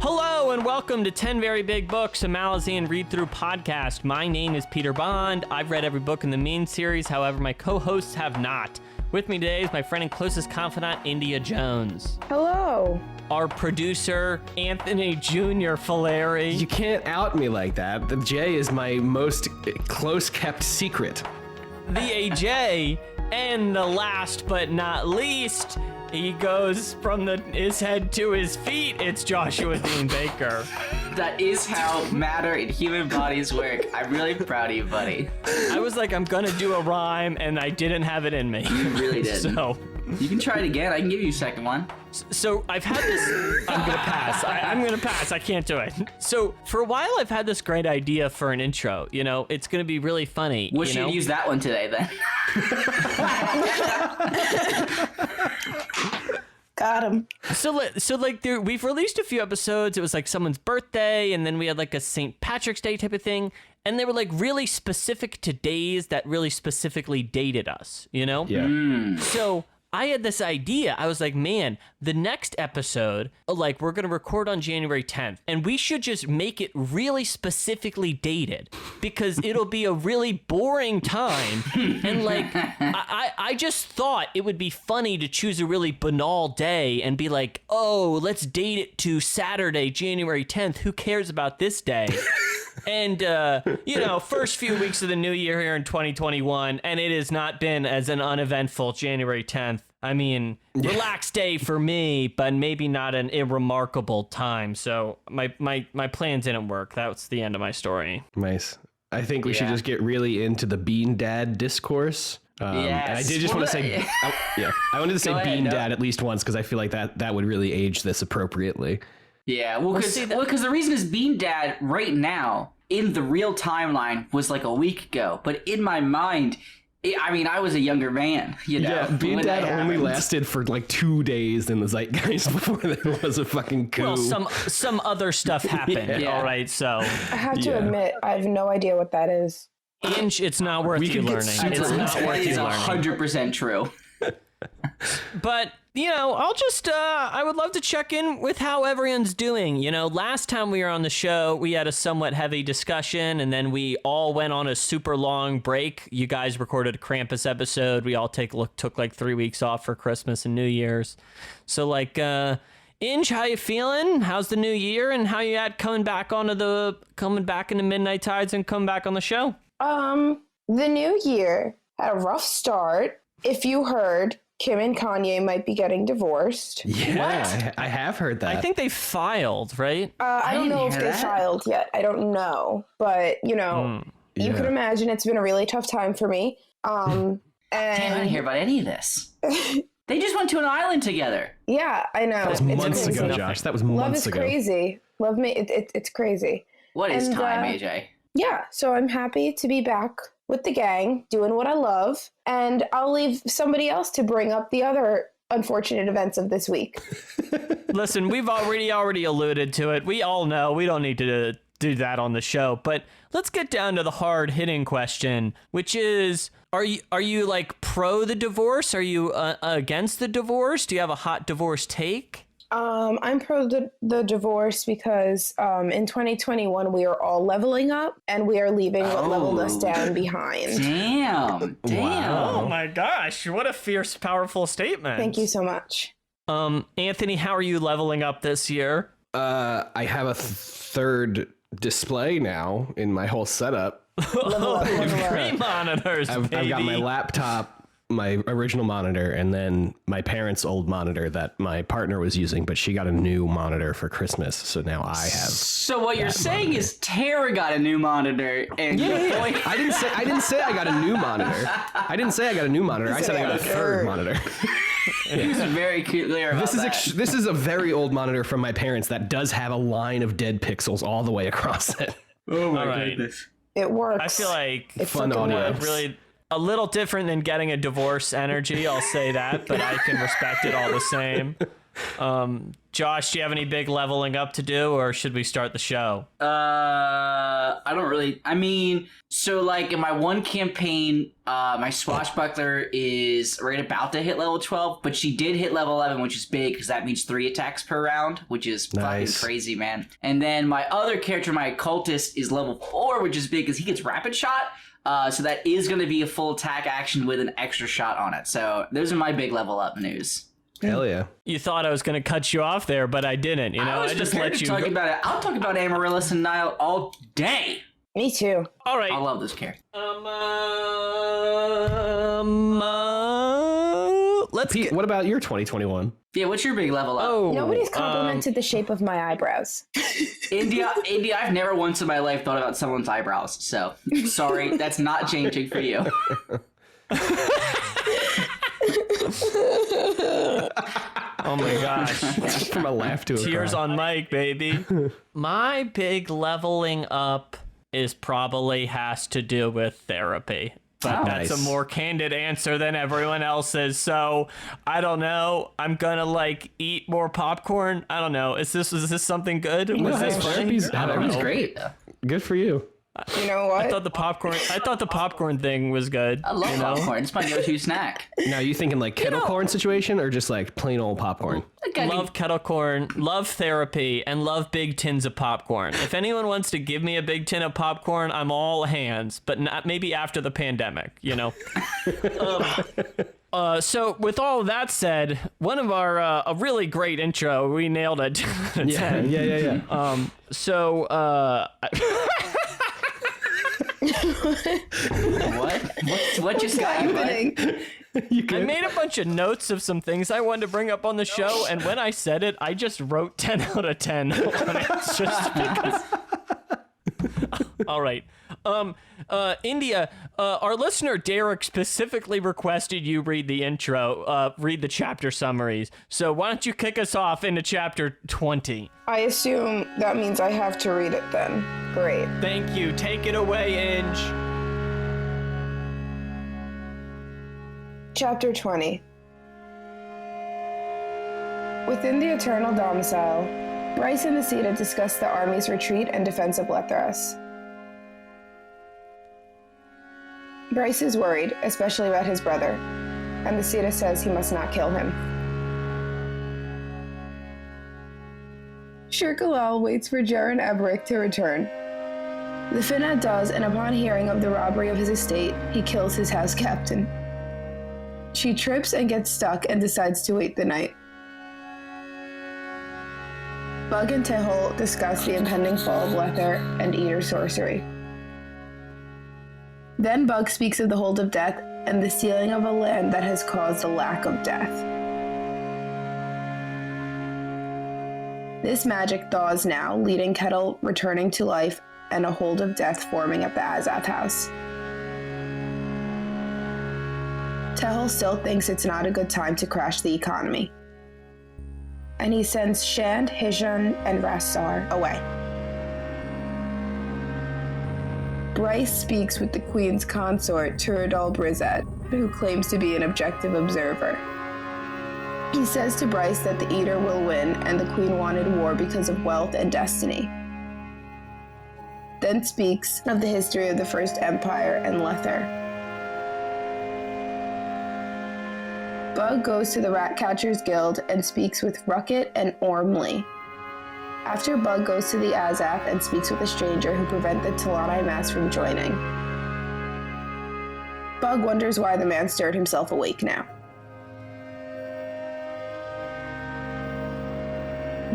Hello and welcome to 10 Very Big Books, a Malazan read-through podcast. My name is Peter Bond. I've read every book in the main series, however, my co-hosts have not. With me today is my friend and closest confidant, India Jones. Hello. Our producer, Anthony Jr. Fileri. You can't out me like that. The J is my most close-kept secret. The AJ, and the last but not least, he goes from his head to his feet. It's Joshua Dean Baker. That is how matter in human bodies work. I'm really proud of you, buddy. I was like, I'm gonna do a rhyme, and I didn't have it in me. You really did. So you can try it again. I can give you a second one. So I've had this. I'm gonna pass. I'm gonna pass. I can't do it. So for a while, I've had this great idea for an intro. You know, it's gonna be really funny. Wish you'd use that one today, then. Got him. We've released a few episodes. It was like someone's birthday, and then we had like a St. Patrick's Day type of thing, and they were like really specific to days that really specifically dated us, you know? Yeah. So I had this idea. I was like, man, the next episode, like, we're going to record on January 10th, and we should just make it really specifically dated because it'll be a really boring time. And, like, I just thought it would be funny to choose a really banal day and be like, oh, let's date it to Saturday, January 10th. Who cares about this day? And, first few weeks of the new year here in 2021, and it has not been as an uneventful January 10th. I mean, relaxed day for me, but maybe not an irremarkable time. So my plans didn't work. That's the end of my story. Nice. I think we should just get really into the Bean Dad discourse. Yes. And I did just want to say, I wanted to say Bean Dad at least once because I feel like that would really age this appropriately. Yeah, because the reason is Bean Dad right now in the real timeline was like a week ago, but in my mind, I was a younger man. You know, yeah, Bean Dad only lasted for like 2 days in the zeitgeist before there was a fucking coup. Well, some other stuff happened. Yeah. All right, so I have to admit, I have no idea what that is. Inch, it's not worth you learning. It's not worth you learning. 100% true. But, I'll just, I would love to check in with how everyone's doing. Last time we were on the show, we had a somewhat heavy discussion, and then we all went on a super long break. You guys recorded a Krampus episode. We all took like 3 weeks off for Christmas and New Year's. So, like, Inge, how you feeling? How's the new year? And how you at coming back into Midnight Tides and coming back on the show? The new year had a rough start. If you heard, Kim and Kanye might be getting divorced. Yeah, I have heard that. I think they filed, right? I don't know if they filed yet. I don't know. But, you can imagine it's been a really tough time for me. Damn, I didn't hear about any of this. They just went to an island together. Yeah, I know. That was months ago, Josh. That was months ago. Love is crazy. Love me. It's crazy. What is time, AJ? Yeah, so I'm happy to be back with the gang, doing what I love, and I'll leave somebody else to bring up the other unfortunate events of this week. Listen, we've already alluded to it. We all know we don't need to do that on the show, but let's get down to the hard-hitting question, which is, are you like pro the divorce? Are you against the divorce? Do you have a hot divorce take? I'm pro the divorce because in 2021 we are all leveling up and we are leaving what leveled us down behind. Damn. Oh my gosh, what a fierce, powerful statement. Thank you so much. Anthony, how are you leveling up this year? I have a third display now in my whole setup. Level up. 3 monitors, I've got my laptop, my original monitor, and then my parents' old monitor that my partner was using, but she got a new monitor for Christmas, so now I have. So what you're saying is Tara got a new monitor, and I didn't say I got a new monitor. I didn't say I got a new monitor. I said I got a third monitor. He was very clear about that. This is a very old monitor from my parents that does have a line of dead pixels all the way across it. Oh my goodness. It works. I feel like it fun audio. Really a little different than getting a divorce energy, I'll say that, but I can respect it all the same. Josh, do you have any big leveling up to do, or should we start the show? I don't really. I mean, so like in my one campaign, my swashbuckler is right about to hit level 12, but she did hit level 11, which is big because that means 3 attacks per round, which is fucking crazy, man. And then my other character, my occultist, is level 4, which is big because he gets rapid shot. So that is going to be a full attack action with an extra shot on it. So those are my big level up news. Hell yeah. You thought I was going to cut you off there, but I didn't. You know, I just let you talk about it. I'll talk about Amaryllis and Nile all day. Me too. All right. I love this character. Let's Pete, what about your 2021? Yeah, what's your big level up? Oh, Nobody's complimented the shape of my eyebrows. India, I've never once in my life thought about someone's eyebrows. So sorry, that's not changing for you. Oh my gosh. From a laugh to a Tears cry. on mic, baby. My big leveling up is probably has to do with therapy. But that's a more candid answer than everyone else's. So I don't know. I'm gonna like eat more popcorn. I don't know. Is this something good? Was this funny? Therapy's great. Good for you. You know what? I thought the popcorn thing was good. I love popcorn. It's my go-to snack. Now, you thinking like kettle corn situation or just like plain old popcorn? Love kettle corn, love therapy, and love big tins of popcorn. If anyone wants to give me a big tin of popcorn, I'm all hands, but not maybe after the pandemic, you know? So with all of that said, one of our, a really great intro, we nailed it. 10. Yeah. What just got you, bud? I made a bunch of notes of some things I wanted to bring up on the show, and when I said it, I just wrote 10 out of 10 on it just because. All right. India, our listener Derek specifically requested you read the intro, read the chapter summaries. So why don't you kick us off into chapter 20? I assume that means I have to read it then. Great. Thank you. Take it away, Inge. Chapter 20. Within the Eternal Domicile, Bryce and the Sita discuss the army's retreat and defense of Lethras. Bryce is worried, especially about his brother, and the Sita says he must not kill him. Shirkalal waits for Jaren Eberic to return. The Finad does, and upon hearing of the robbery of his estate, he kills his house captain. She trips and gets stuck and decides to wait the night. Bug and Tehol discuss the impending fall of Lether and Eater sorcery. Then Bug speaks of the hold of death and the sealing of a land that has caused a lack of death. This magic thaws now, leading Kettle returning to life and a hold of death forming at the Azath house. Tehol still thinks it's not a good time to crash the economy, and he sends Shand, Hijan, and Rastar away. Bryce speaks with the Queen's consort, Turadal Brizet, who claims to be an objective observer. He says to Bryce that the Eater will win and the Queen wanted war because of wealth and destiny. Then speaks of the history of the First Empire and Lether. Bug goes to the Ratcatchers Guild and speaks with Rucket and Ormley. After Bug goes to the Azath and speaks with a stranger who prevent the Talani mass from joining. Bug wonders why the man stirred himself awake now.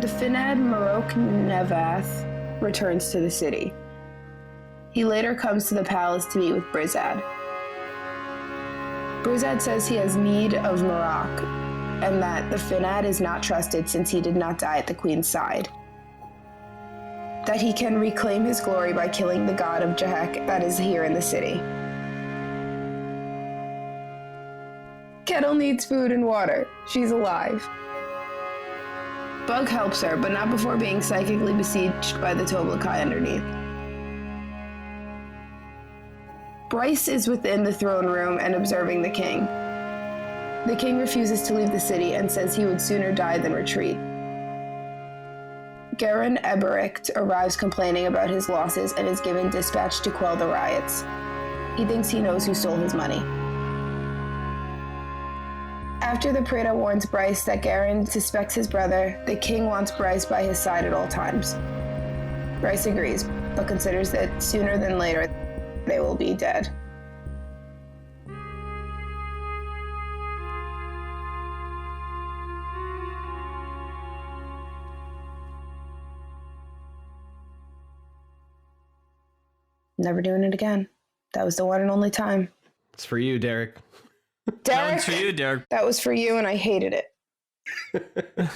The Finad Marok Nevath returns to the city. He later comes to the palace to meet with Brizad. Brizad says he has need of Marok, and that the Finad is not trusted since he did not die at the Queen's side. That he can reclaim his glory by killing the god of Jahek that is here in the city. Kettle needs food and water. She's alive. Bug helps her, but not before being psychically besieged by the Toblakai underneath. Bryce is within the throne room and observing the king. The king refuses to leave the city and says he would sooner die than retreat. Garen Eberict arrives complaining about his losses and is given dispatch to quell the riots. He thinks he knows who stole his money. After the Preda warns Bryce that Garen suspects his brother, the king wants Bryce by his side at all times. Bryce agrees, but considers that sooner than later they will be dead. Never doing it again. That was the one and only time. It's for you, Derek. Derek, One's for you, Derek. that was for you and I hated it.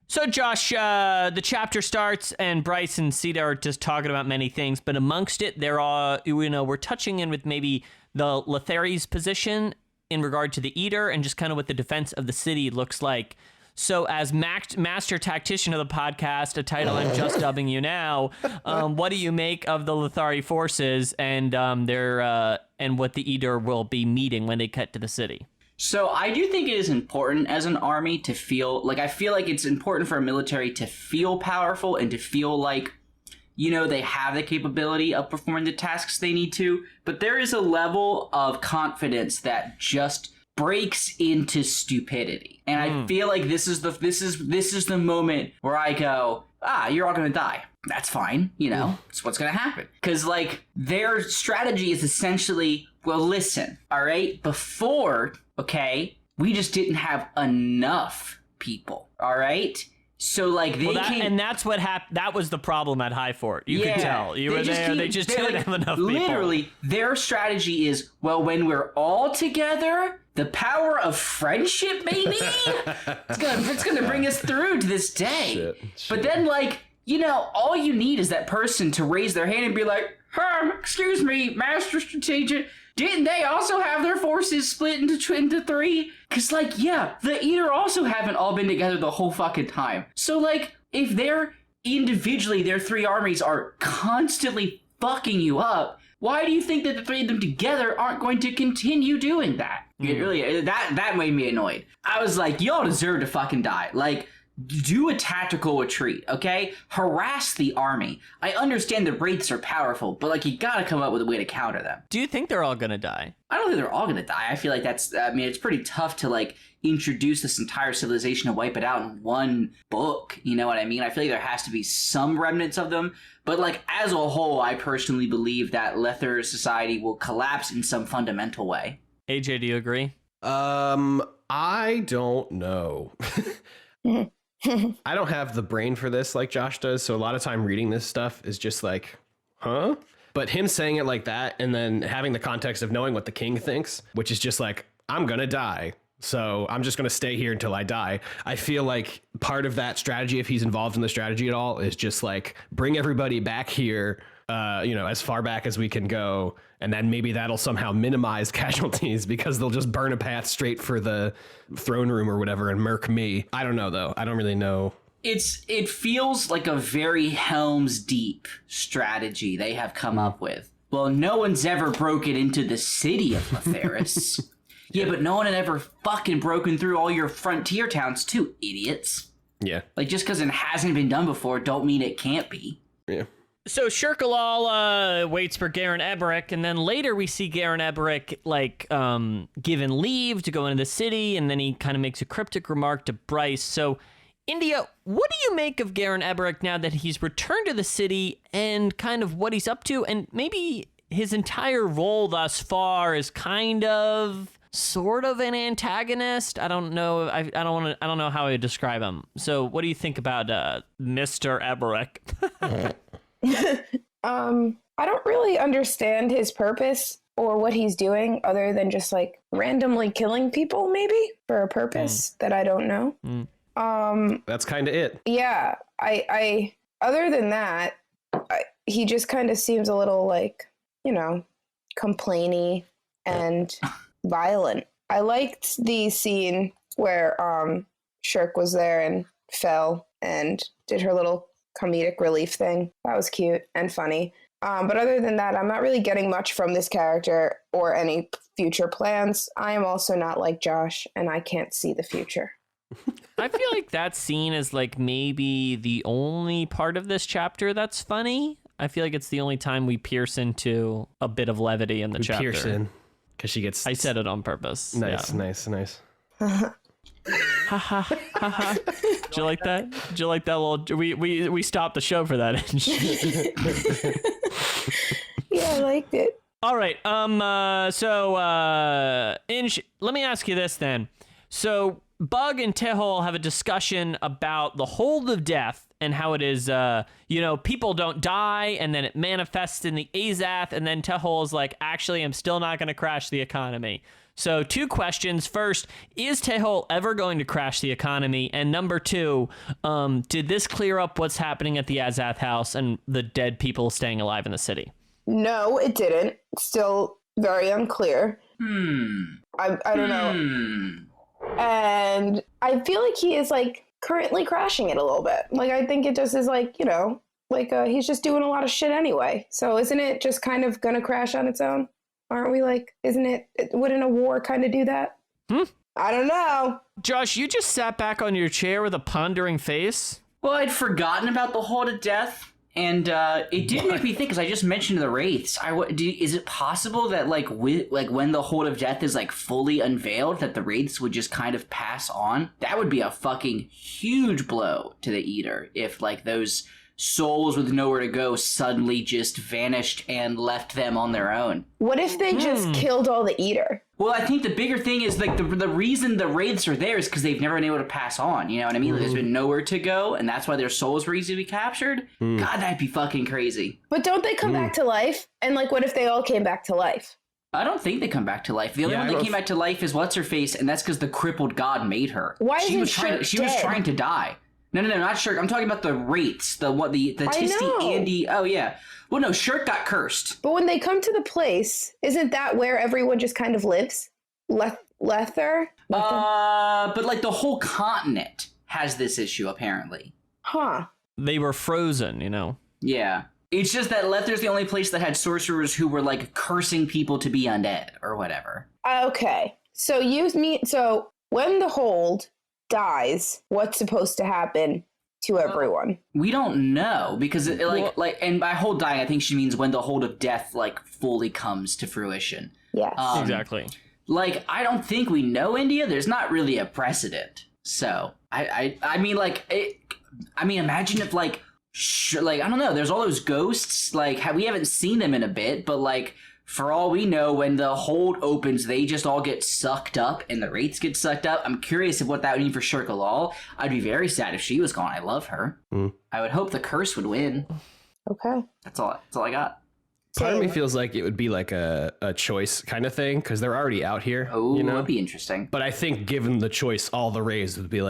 So, Josh, the chapter starts, and Bryce and Sita are just talking about many things, but amongst it, there are, we're touching in with maybe the Letheri's position in regard to the Eater, and just kind of what the defense of the city looks like. So, as master tactician of the podcast, a title I'm just dubbing you now, what do you make of the Lethari forces and and what the Eater will be meeting when they cut to the city? So I do think it is important as an army to feel like, I feel like it's important for a military to feel powerful and to feel like, they have the capability of performing the tasks they need to. But there is a level of confidence that just breaks into stupidity. And I feel like this is the moment where I go, you're all gonna die. That's fine, it's what's gonna happen. Because their strategy is essentially, well, listen, all right, before, okay, we just didn't have enough people, all right? So and that's what happened. That was the problem at High Fort. You could tell. You were there. They just didn't have enough people. Literally, their strategy is, well, when we're all together, the power of friendship, maybe? it's gonna bring us through to this day. Shit. But then, all you need is that person to raise their hand and be like, excuse me, Master Strategic, didn't they also have their forces split into three? Because, the Eater also haven't all been together the whole fucking time. So, if they're individually, their three armies are constantly fucking you up, why do you think that the three of them together aren't going to continue doing that? It really, that made me annoyed. I was like, y'all deserve to fucking die. Do a tactical retreat, okay? Harass the army. I understand the wraiths are powerful, but you gotta come up with a way to counter them. Do you think they're all gonna die? I don't think they're all gonna die. I feel like it's pretty tough to introduce this entire civilization and wipe it out in one book. You know what I mean? I feel like there has to be some remnants of them, but as a whole, I personally believe that Lether society will collapse in some fundamental way. AJ, do you agree? I don't know. I don't have the brain for this like Josh does, so a lot of time reading this stuff is just huh? But him saying it like that and then having the context of knowing what the king thinks, which is just I'm gonna die, so I'm just gonna stay here until I die. I feel like part of that strategy, if he's involved in the strategy at all, is just bring everybody back here, as far back as we can go, and then maybe that'll somehow minimize casualties because they'll just burn a path straight for the throne room or whatever and murk me. I don't know, though. I don't really know. It feels like a very Helm's Deep strategy they have come up with. Well, no one's ever broken into the city of Letheris. Yeah, but no one had ever fucking broken through all your frontier towns too, idiots. Yeah. Just because it hasn't been done before don't mean it can't be. Yeah. So Shirkalal waits for Garen Eberic, and then later we see Garen Eberic given leave to go into the city, and then he kind of makes a cryptic remark to Bryce. So, India, what do you make of Garen Eberic now that he's returned to the city and kind of what he's up to, and maybe his entire role thus far is kind of sort of an antagonist? I don't know. I don't know how I would describe him. So, what do you think about Mr. Eberic? I don't really understand his purpose or what he's doing other than just randomly killing people, maybe for a purpose that I don't know. That's kind of it. Yeah. I other than that, he just kind of seems a little complainy and violent. I liked the scene where Shirk was there and fell and did her little comedic relief thing. That was cute and funny. But other than that, I'm not really getting much from this character or any future plans. I am also not like Josh, and I can't see the future. I feel like that scene is like maybe the only part of this chapter that's funny. I feel like it's the only time we pierce into a bit of levity in the chapter. Pierce in, because she gets... I said it on purpose. Nice. Ha ha ha ha. Did you like that? Did you like that little... We stopped the show for that. Yeah, I liked it. All right. Let me ask you this then. So Bug and Tehol have a discussion about the hold of death and how it is, people don't die and then it manifests in the Azath, and then Tehol is like, actually, I'm still not going to crash the economy. So 2 questions. First, is Tehol ever going to crash the economy? And number 2, did this clear up what's happening at the Azath house and the dead people staying alive in the city? No, it didn't. Still very unclear. I don't know. And I feel like he is like currently crashing it a little bit. Like, I think it just is like, he's just doing a lot of shit anyway. So isn't it just kind of gonna crash on its own? Aren't we like, wouldn't a war kind of do that? I don't know. Josh, you just sat back on your chair with a pondering face. Well, I'd forgotten about the hold of death. And it did make me think, because I just mentioned the wraiths. Is it possible that when the hold of death is like fully unveiled, that the wraiths would just kind of pass on? That would be a fucking huge blow to the Eater if like those souls with nowhere to go suddenly just vanished and left them on their own. What if they just killed all the Eater? Well, I think the bigger thing is like the reason the wraiths are there is because they've never been able to pass on. You know what I mean? Like, there's been nowhere to go, and that's why their souls were easy to be captured. God, that'd be fucking crazy. But don't they come back to life? And like, what if they all came back to life? I don't think they come back to life. The only one that came back to life is What's-Her-Face, and that's because the crippled god made her. Why isn't she was trying to die. No, not Shirk. I'm talking about the wraiths. The Tisty, Andy. Oh, yeah. Well, no, Shirk got cursed. But when they come to the place, isn't that where everyone just kind of lives? Lether? But like the whole continent has this issue, apparently. Huh. They were frozen, Yeah. It's just that Lether's the only place that had sorcerers who were like cursing people to be undead or whatever. Okay. So when the hold dies, what's supposed to happen to everyone? We don't know, because and by hold dying, I think she means when the hold of death like fully comes to fruition. Yes. Exactly. Like, I don't think we know India. There's not really a precedent. So I mean, imagine if I don't know. There's all those ghosts. Like, we haven't seen them in a bit, but like, for all we know, when the hold opens, they just all get sucked up, and the wraiths get sucked up. I'm curious of what that would mean for Shirk Alal. I'd be very sad if she was gone. I love her. I would hope the curse would win. Okay. That's all I got. Part of me feels like it would be like a choice kind of thing, because they're already out here. Oh, that'd be interesting. But I think given the choice, all the Rays would be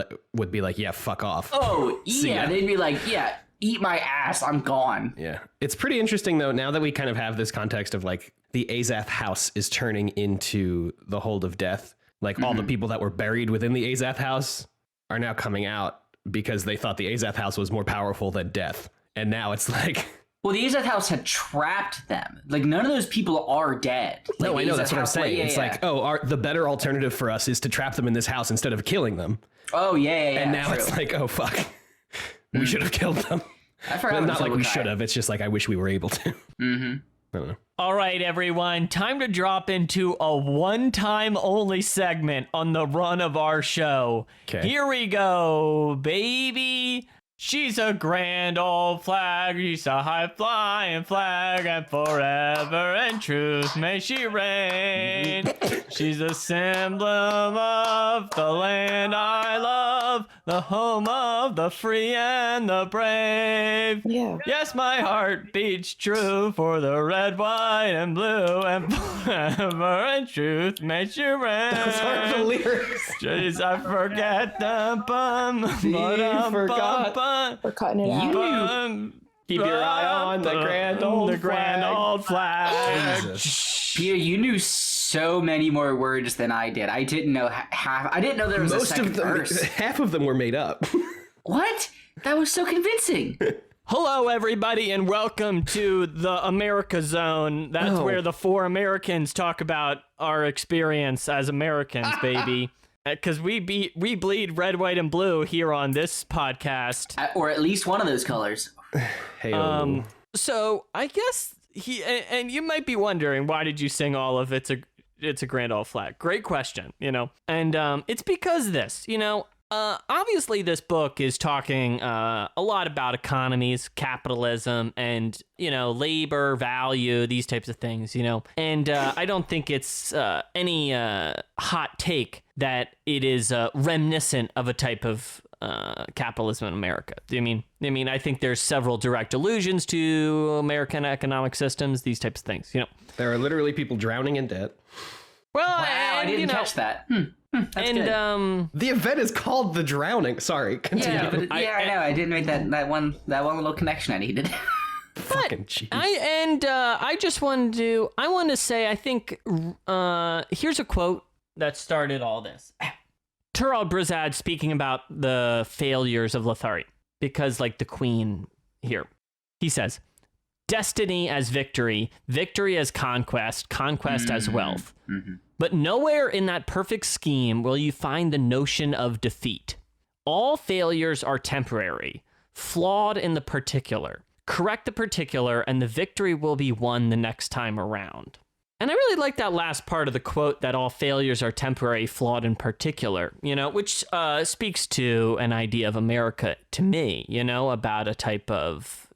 like, yeah, fuck off. Oh, yeah. They'd be like, yeah, eat my ass. I'm gone. Yeah. It's pretty interesting, though, now that we kind of have this context of like the Azath house is turning into the hold of death. Like all the people that were buried within the Azath house are now coming out because they thought the Azath house was more powerful than death. And now it's like... Well, the Azath house had trapped them. Like, none of those people are dead. Like, no, I know, that's what I'm saying. It's like, the better alternative for us is to trap them in this house instead of killing them. Oh, yeah. And now it's like, oh, fuck. We should have killed them. I forgot. Not like we should have. It's just like, I wish we were able to. I don't know. All right, everyone. Time to drop into a one-time only segment on the run of our show. Okay. Here we go, baby. She's a grand old flag, she's a high-flying flag, and forever in truth may she reign. She's a symbol of the land I love, the home of the free and the brave. Yeah. Yes, my heart beats true for the red, white, and blue, and forever in truth may she reign. Those aren't the lyrics. Jeez, I forget the bum. Forgot. We're cutting it out. Keep your eye on the grand old flag. Jesus. Pia, you knew so many more words than I did. I didn't know half. I didn't know there was a second verse. Half of them were made up. What? That was so convincing. Hello, everybody, and welcome to the America Zone. That's where the 4 Americans talk about our experience as Americans, baby. Because we bleed red, white, and blue here on this podcast. Or at least one of those colors. Hey, So I guess and you might be wondering, why did you sing all of It's a Grand Old Flag? Great question, And it's because this, obviously this book is talking a lot about economies, capitalism, and, labor, value, these types of things, And I don't think it's any hot take that it is reminiscent of a type of capitalism in America. I mean, I think there's several direct allusions to American economic systems, these types of things, there are literally people drowning in debt. Well, Wow, I didn't catch that. That's good. The event is called The Drowning. Sorry, continue. Yeah, but, I know. I didn't make that one little connection I needed. Fucking cheese. I just wanted to. I want to say. I think. Here's a quote that started all this. Turald Brizad speaking about the failures of Lotharii, because like the Queen here, he says, "Destiny as victory, victory as conquest, conquest as wealth. Mm-hmm. But nowhere in that perfect scheme will you find the notion of defeat. All failures are temporary, flawed in the particular. Correct the particular, and the victory will be won the next time around." And I really like that last part of the quote, that all failures are temporary, flawed in particular, which speaks to an idea of America to me, about a type of,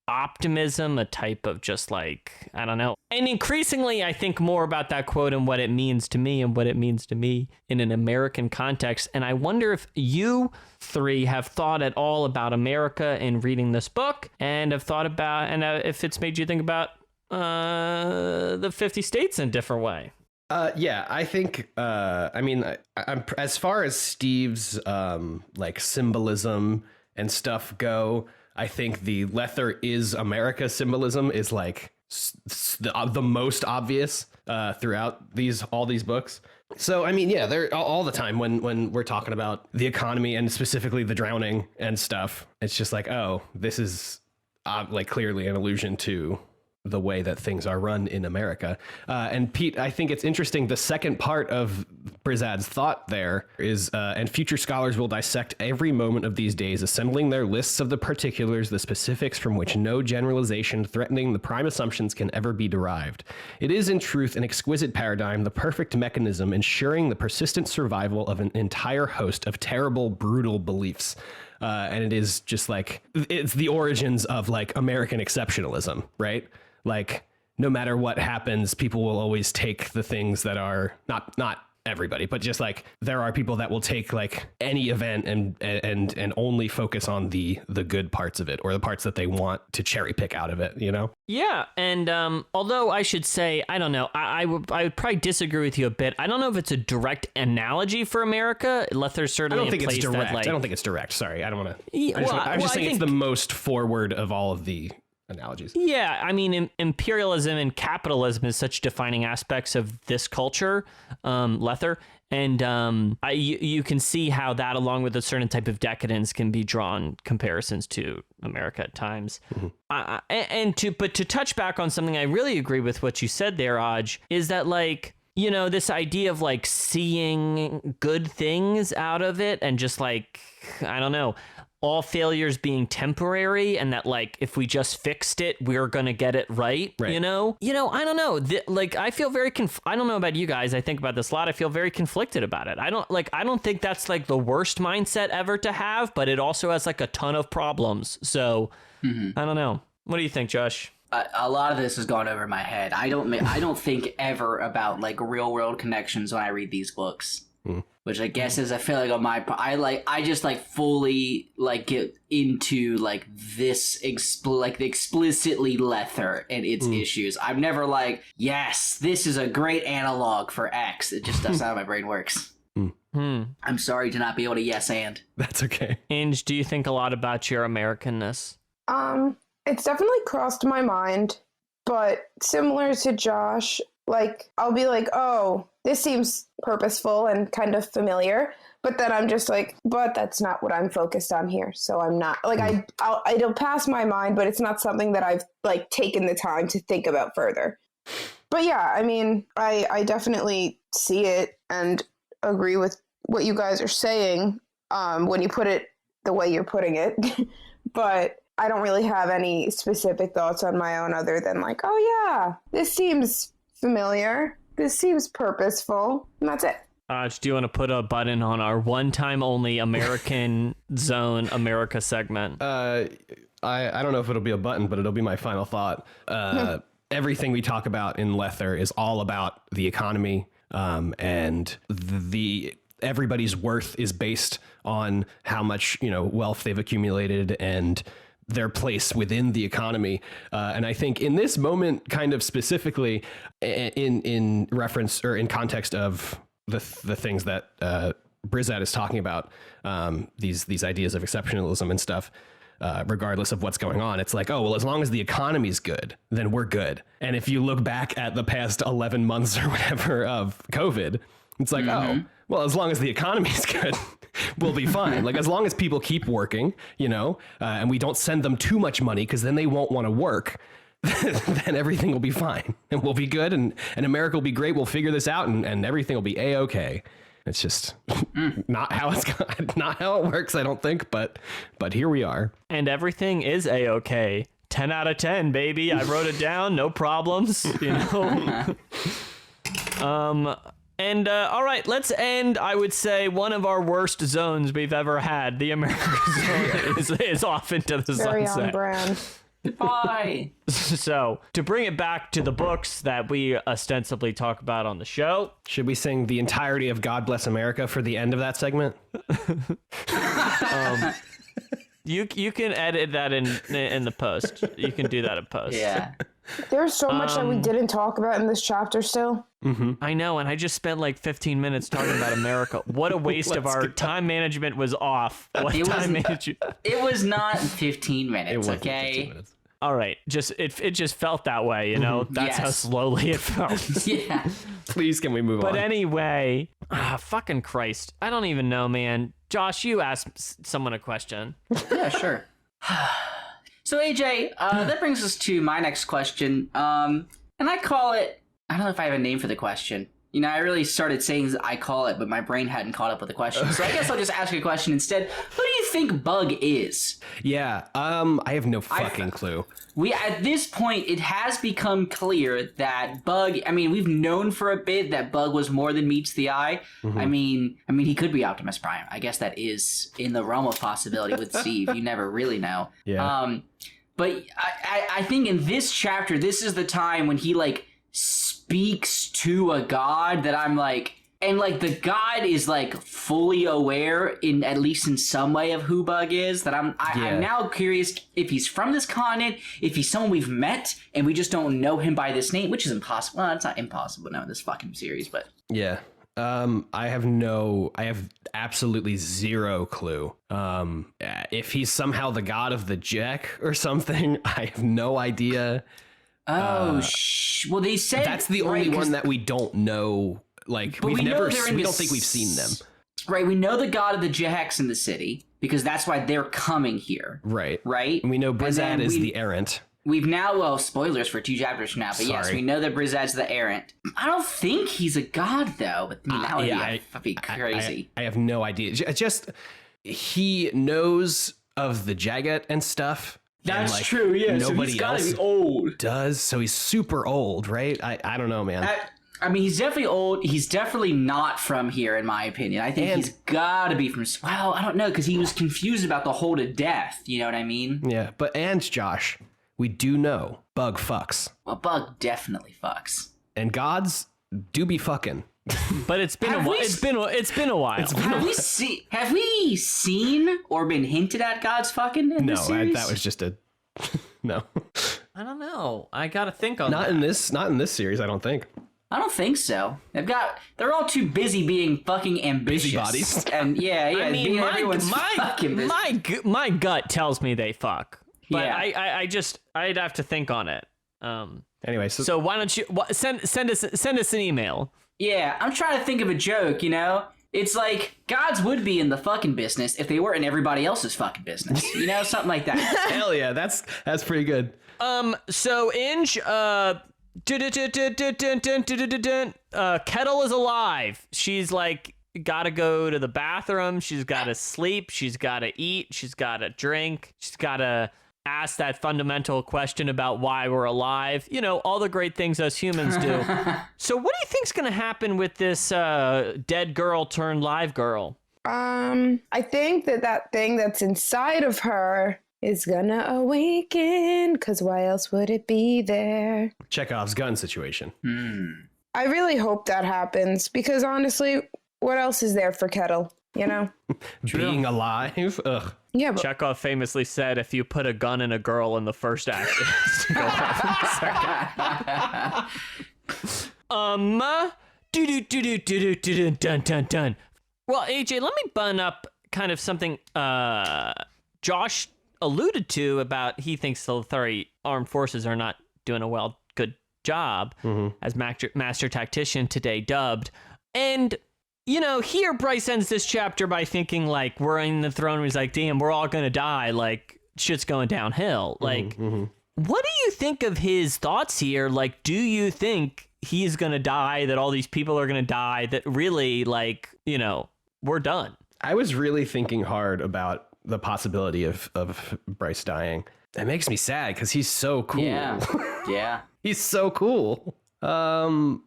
optimism, a type of just like, I don't know. And increasingly, I think more about that quote and what it means to me in an American context. And I wonder if you 3 have thought at all about America in reading this book, and have thought about, and if it's made you think about the 50 states in a different way. Yeah, I think, I'm as far as Steve's, like symbolism and stuff go, I think the Lether is America symbolism is like the most obvious, throughout all these books. So, they're all the time when we're talking about the economy and specifically the drowning and stuff, it's just like, oh, this is like clearly an allusion to the way that things are run in America. And Pete, I think it's interesting. The second part of Brizad's thought there is, and future scholars will dissect every moment of these days, assembling their lists of the particulars, the specifics from which no generalization threatening the prime assumptions can ever be derived. It is in truth an exquisite paradigm, the perfect mechanism ensuring the persistent survival of an entire host of terrible, brutal beliefs. And it is just like, it's the origins of like American exceptionalism, right? Like, no matter what happens, people will always take the things that are not everybody, but just like there are people that will take like any event and only focus on the good parts of it, or the parts that they want to cherry pick out of it, Yeah, and although I should say, I don't know, I would probably disagree with you a bit. I don't know if it's a direct analogy for America. Lether's certainly I don't think a place it's direct. that, like, I don't think it's direct. Sorry, I don't want to. Yeah, I'm just saying I it's think the most forward of all of the analogies. Yeah, I mean, imperialism and capitalism is such defining aspects of this culture, Lether, and you can see how that, along with a certain type of decadence, can be drawn comparisons to America at times. Mm-hmm. But to touch back on something, I really agree with what you said there, Aj, is that like, this idea of like seeing good things out of it, and just like, I don't know, all failures being temporary, and that like if we just fixed it, we're gonna get it right. I don't know. I feel very I don't know about you guys. I think about this a lot. I feel very conflicted about it. I don't think that's like the worst mindset ever to have, but it also has like a ton of problems. So I don't know. What do you think, Josh? A lot of this has gone over my head. I don't think ever about like real world connections when I read these books. Which I guess is, I feel like on my I just like fully like get into like this explicitly Lether and its issues. I'm never like, yes, this is a great analog for X. It just does how my brain works. I'm sorry to not be able to yes and. That's okay. Ange, do you think a lot about your Americanness? It's definitely crossed my mind, but similar to Josh, like I'll be like, oh, this seems purposeful and kind of familiar. But then I'm just like, but that's not what I'm focused on here. So I'm not like, it'll pass my mind, but it's not something that I've like taken the time to think about further. But yeah, I mean, I definitely see it and agree with what you guys are saying when you put it the way you're putting it. But I don't really have any specific thoughts on my own other than like, oh yeah, this seems familiar. This seems purposeful. And that's it. Do you want to put a button on our one-time only American Zone America segment? I don't know if it'll be a button, but it'll be my final thought. Everything we talk about in Lether is all about the economy, and everybody's worth is based on how much wealth they've accumulated and their place within the economy. And I think in this moment, kind of specifically in reference or in context of the things that Brizad is talking about, these ideas of exceptionalism and stuff, regardless of what's going on, it's like, oh, well, as long as the economy's good, then we're good. And if you look back at the past 11 months or whatever of COVID, it's like, oh, well, as long as the economy's good, we'll be fine. Like, as long as people keep working, and we don't send them too much money because then they won't want to work, then everything will be fine and we'll be good and America will be great. We'll figure this out and everything will be A-okay. It's just not how it works, I don't think, but here we are. And everything is A-okay. 10 out of 10, baby. I wrote it down. No problems, And all right, let's end, I would say, one of our worst zones we've ever had. The American zone is off into the Very sunset. on brand. Bye. So, to bring it back to the books that we ostensibly talk about on the show. Should we sing the entirety of God Bless America for the end of that segment? You can edit that in the post. You can do that in post. Yeah. There's so much that we didn't talk about in this chapter still. Mm-hmm. I know, and I just spent like 15 minutes talking about America. What a waste of our time management was off. It was not 15 minutes, It wasn't okay? 15 minutes. All right, it just felt that way, That's how Yes. slowly it felt. Yeah. Please, can we move on? But anyway, fucking Christ. I don't even know, man. Josh, you asked someone a question. Yeah, sure. So AJ, that brings us to my next question. And I call it, I don't know if I have a name for the question. I really started saying I call it, but my brain hadn't caught up with the question. So I guess I'll just ask a question instead. Who do you think Bug is? Yeah, I have no fucking clue. At this point, it has become clear that Bug, we've known for a bit that Bug was more than meets the eye. Mm-hmm. I mean, he could be Optimus Prime. I guess that is in the realm of possibility with Steve. You never really know. Yeah. But I think in this chapter, this is the time when he, speaks to a god that I'm like, and the god is fully aware in at least in some way of who Bug is, that I'm now curious if he's from this continent, if he's someone we've met and we just don't know him by this name, which is impossible. Well, it's not impossible now in this fucking series, but Yeah. I have absolutely zero clue. If he's somehow the god of the Jack or something, I have no idea. well, they said That's the only one that we don't know. We don't think we've seen them. Right, we know the god of the Jeheks in the city because that's why they're coming here. Right. Right? And we know Brizad is the errant. We've now, spoilers for 2 chapters from now, but yes, we know that Brizad's the errant. I don't think he's a god, though, but that would be crazy. I have no idea. Just, he knows of the Jagat and stuff. That's true, yeah. Nobody so he's gotta else be old. does, so he's super old, right? I don't know, man. He's definitely old. He's definitely not from here, in my opinion. I think he's got to be from... Well, I don't know, because he was confused about the Hold of Death. You know what I mean? Yeah, and Josh, we do know Bug fucks. Well, Bug definitely fucks. And gods do be fucking. But it's been a while. It's been a while. Have we seen or been hinted at gods fucking in this series? That was just a... No. I don't know. I gotta think on Not that. in this series, I don't think. I don't think so. They're all too busy being fucking ambitious. Busybodies. And I mean, my gut tells me they fuck. But Yeah. I'd have to think on it. Anyway, So why don't you send us an email Yeah, I'm trying to think of a joke, you know? It's like gods would be in the fucking business if they weren't in everybody else's fucking business. You know, something like that. Hell yeah, that's pretty good. So Inge, Kettle is alive. She's like gotta go to the bathroom. She's gotta sleep. She's gotta eat. She's gotta drink. She's gotta ask that fundamental question about why we're alive. You know, all the great things us humans do. So what do you think's gonna happen with this dead girl turned live girl? I think that thing that's inside of her is gonna awaken, because why else would it be there? Chekhov's gun situation. I really hope that happens, because honestly, what else is there for Kettle, you know? Being alive? Ugh. Yeah, but Chekhov famously said, if you put a gun in a girl in the first act, it's to go off in the second. Dun. Well, AJ, let me bun up kind of something Josh alluded to about he thinks the Lothari armed forces are not doing a good job as master tactician, today dubbed. And you know, here Bryce ends this chapter by thinking like we're in the throne room. He's like, damn, we're all gonna die. Like shit's going downhill. Like, what do you think of his thoughts here? Like, do you think he's gonna die? That all these people are gonna die? That really, like, you know, we're done? I was really thinking hard about the possibility of Bryce dying. It makes me sad because he's so cool. Yeah. He's so cool. I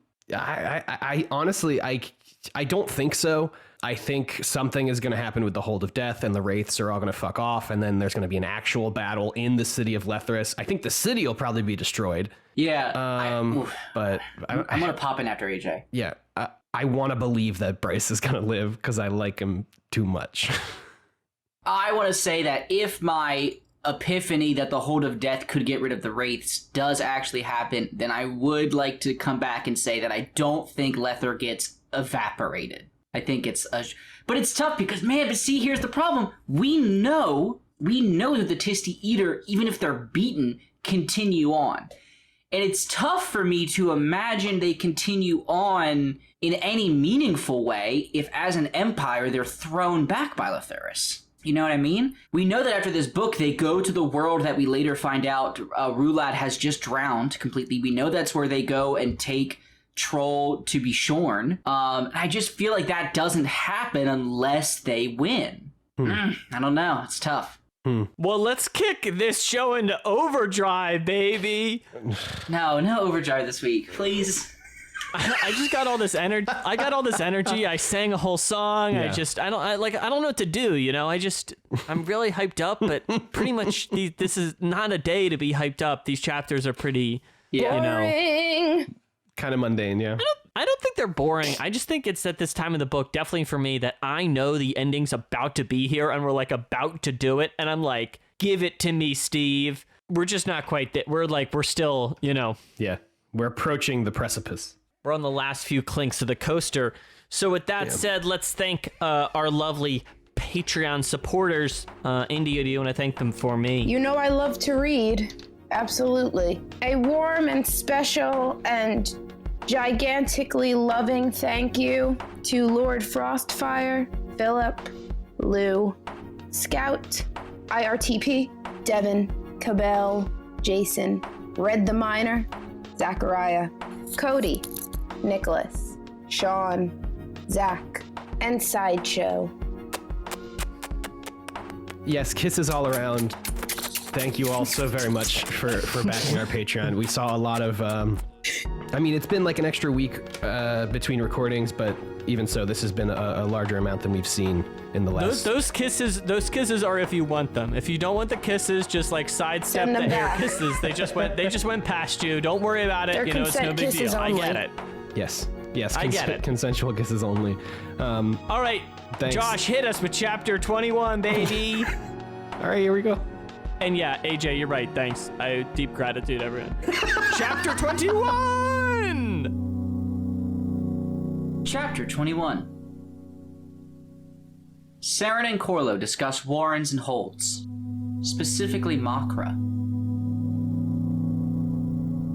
honestly, I don't think so. I think something is going to happen with the Hold of Death, and the Wraiths are all going to fuck off, and then there's going to be an actual battle in the city of Lethris. I think the city will probably be destroyed. Yeah. But I'm going to pop in after AJ. Yeah. I want to believe that Bryce is going to live because I like him too much. I want to say that if my epiphany that the Hold of Death could get rid of the Wraiths does actually happen, then I would like to come back and say that I don't think Lether gets evaporated. I think but it's tough because, man, but see, here's the problem. We know that the Tisti Eater, even if they're beaten, continue on. And it's tough for me to imagine they continue on in any meaningful way if, as an empire, they're thrown back by Lotharis. You know what I mean? We know that after this book, they go to the world that we later find out Rulad has just drowned completely. We know that's where they go and take Troll to be shorn. I just feel like that doesn't happen unless they win. I don't know. It's tough. Well, let's kick this show into overdrive, baby. No overdrive this week, please. I just got all this energy. I sang a whole song. Yeah. I don't know what to do. You know, I'm really hyped up, but pretty much this is not a day to be hyped up. These chapters are pretty, you know, boring. Kind of mundane, yeah. I don't think they're boring. I just think it's at this time of the book, definitely for me, that I know the ending's about to be here and we're like about to do it. And I'm like, give it to me, Steve. We're just not quite there. We're still, you know. Yeah. We're approaching the precipice. We're on the last few clinks of the coaster. So with that said, let's thank our lovely Patreon supporters. India, do you want to thank them for me? You know I love to read. Absolutely. A warm and special and gigantically loving thank you to Lord Frostfire, Philip, Lou, Scout, IRTP, Devin, Cabell, Jason, Red the Miner, Zachariah, Cody, Nicholas, Sean, Zach, and Sideshow. Yes, kisses all around. Thank you all so very much for backing our Patreon. We saw a lot of, it's been like an extra week between recordings, but even so, this has been a larger amount than we've seen in the last. Those kisses are if you want them. If you don't want the kisses, just like sidestep the hair kisses. They just went past you. Don't worry about it. They're It's no big deal. only. I get it. Yes, I get it. Consensual kisses only. All right, thanks. Josh, hit us with chapter 21, baby. All right, here we go. And yeah, AJ, you're right. Thanks. Deep gratitude, everyone. Chapter 21! Chapter 21. Seren and Corlo discuss warrens and holds, specifically Makra.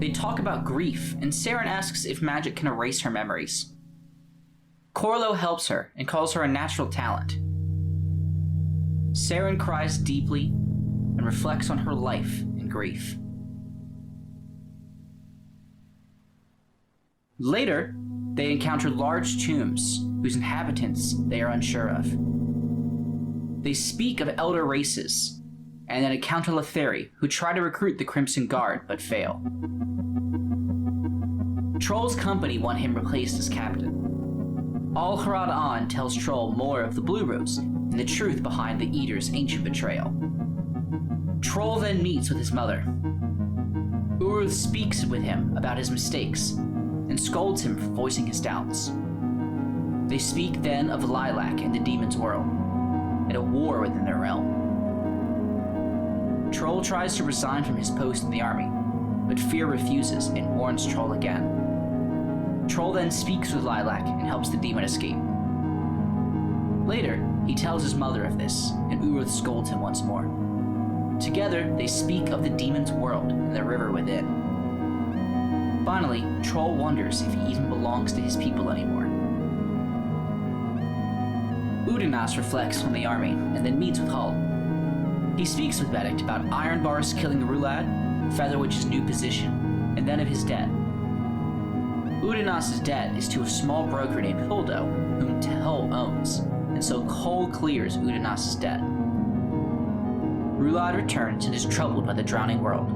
They talk about grief, and Seren asks if magic can erase her memories. Corlo helps her and calls her a natural talent. Seren cries deeply and reflects on her life and grief. Later, they encounter large tombs whose inhabitants they are unsure of. They speak of elder races, and then encounter Letheri, who try to recruit the Crimson Guard but fail. Troll's company want him replaced as captain. Al-Harad An tells Troll more of the Blue Rose and the truth behind the Eater's ancient betrayal. Troll then meets with his mother. Uruth speaks with him about his mistakes and scolds him for voicing his doubts. They speak then of Lilac and the Demon's World, and a war within their realm. Troll tries to resign from his post in the army, but Fear refuses and warns Troll again. Troll then speaks with Lilac and helps the demon escape. Later, he tells his mother of this, and Uruth scolds him once more. Together, they speak of the demon's world and the river within. Finally, Troll wonders if he even belongs to his people anymore. Udanas reflects on the army and then meets with Hull. He speaks with Vedict about Ironbars killing Rulad, Featherwitch's new position, and then of his debt. Udanas' debt is to a small broker named Hildo, whom Hull owns, and so Hull clears Udanas' debt. Rulad returns and is troubled by the drowning world.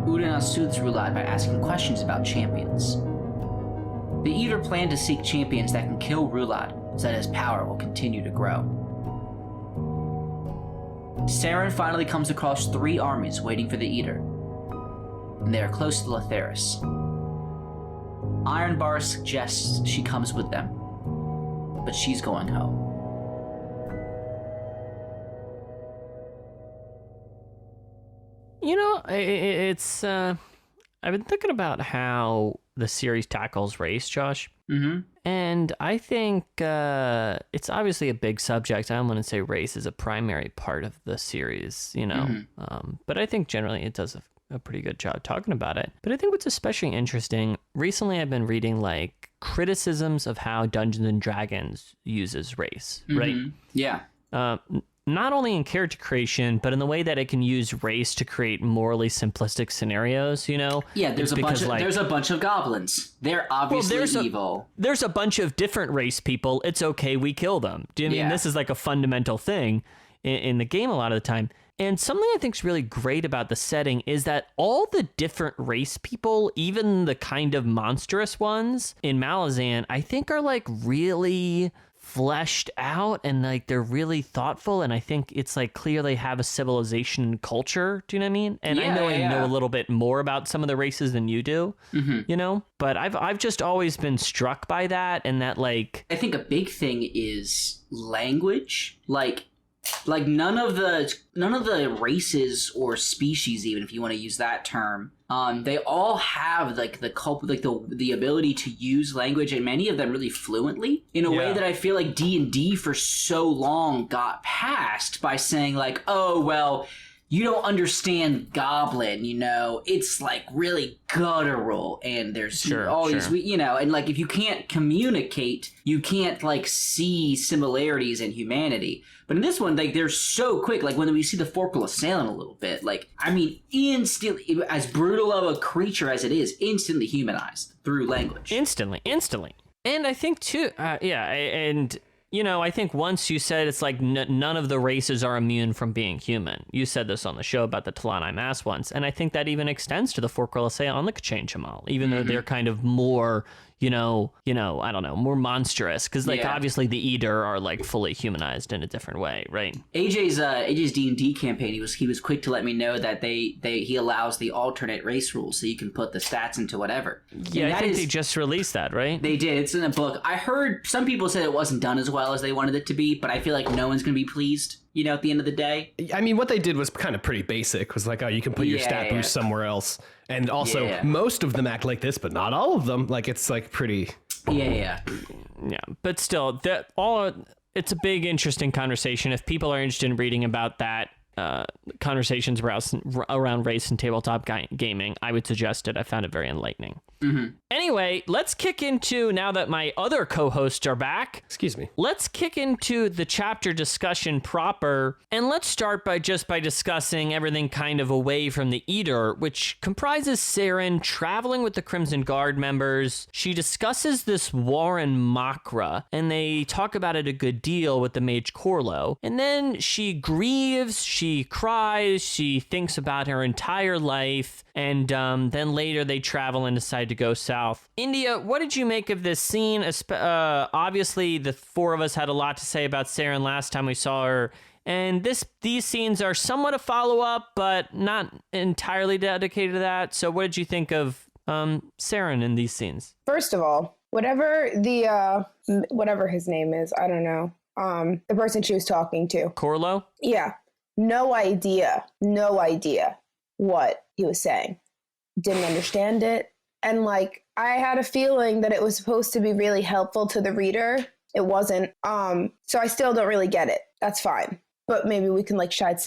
Udanas soothes Rulad by asking questions about champions. The Eater plan to seek champions that can kill Rulad so that his power will continue to grow. Seren finally comes across 3 armies waiting for the Eater, and they are close to Letheris. Ironbar suggests she comes with them, but she's going home. You know, it's I've been thinking about how the series tackles race, Josh. Mm-hmm. And I think it's obviously a big subject. I don't want to say race is a primary part of the series, you know. But I think generally it does a pretty good job talking about it. But I think what's especially interesting, recently I've been reading like criticisms of how Dungeons and Dragons uses race, right? Yeah. Not only in character creation, but in the way that it can use race to create morally simplistic scenarios, you know? Yeah, there's a bunch of goblins. They're obviously evil. There's a bunch of different race people. It's okay, we kill them. Do you know what I mean? This is like a fundamental thing in the game a lot of the time. And something I think is really great about the setting is that all the different race people, even the kind of monstrous ones in Malazan, I think are like really fleshed out and like they're really thoughtful, and I think it's like clear they have a civilization and culture. Do you know what I mean? And I know a little bit more about some of the races than you do, you know, but I've just always been struck by that, and that like I think a big thing is language. Like none of the races or species, even if you want to use that term, they all have like the ability to use language, and many of them really fluently, in a way that I feel like D&D for so long got past by saying like, oh well, you don't understand Goblin, you know, it's like really guttural, and there's always, you know, and like if you can't communicate, you can't like see similarities in humanity. But in this one, like they're so quick. Like when we see the Forkle assail him a little bit, like I mean, instantly, as brutal of a creature as it is, instantly humanized through language. Instantly, and I think too, and. You know, I think once you said it's like none of the races are immune from being human. You said this on the show about the Talani Mass once, and I think that even extends to the Forkle Assail on the K'chain Chamal, even though they're kind of more, you know, I don't know, more monstrous, because like obviously the Eater are like fully humanized in a different way, right? AJ's D&D campaign, he was quick to let me know that he allows the alternate race rules, so you can put the stats into whatever. Yeah, I think they just released that, right? They did. It's in a book. I heard some people say it wasn't done as well as they wanted it to be, but I feel like no one's going to be pleased, you know, at the end of the day. I mean, what they did was kind of pretty basic. It was like, oh, you can put your stat boost somewhere else. And also, most of them act like this, but not all of them. Like, it's like pretty... Yeah, but still, it's a big, interesting conversation. If people are interested in reading about that, conversations around race and tabletop gaming, I would suggest it. I found it very enlightening. Anyway, let's kick into, now that my other co-hosts are back, Excuse me. let's kick into the chapter discussion proper, and let's start by discussing everything kind of away from the Eater, which comprises Seren traveling with the Crimson Guard members. She discusses this war in Makra, and they talk about it a good deal with the Mage Corlo, and then she grieves, she cries, she thinks about her entire life, and then later they travel and decide to go south. India, what did you make of this scene? Obviously, the four of us had a lot to say about Seren last time we saw her, and these scenes are somewhat a follow-up, but not entirely dedicated to that. So what did you think of Seren in these scenes? First of all, whatever his name is, I don't know. The person she was talking to. Corlo? Yeah. No idea what he was saying. Didn't understand it. And like, I had a feeling that it was supposed to be really helpful to the reader. It wasn't. So I still don't really get it. That's fine. But maybe we can like shine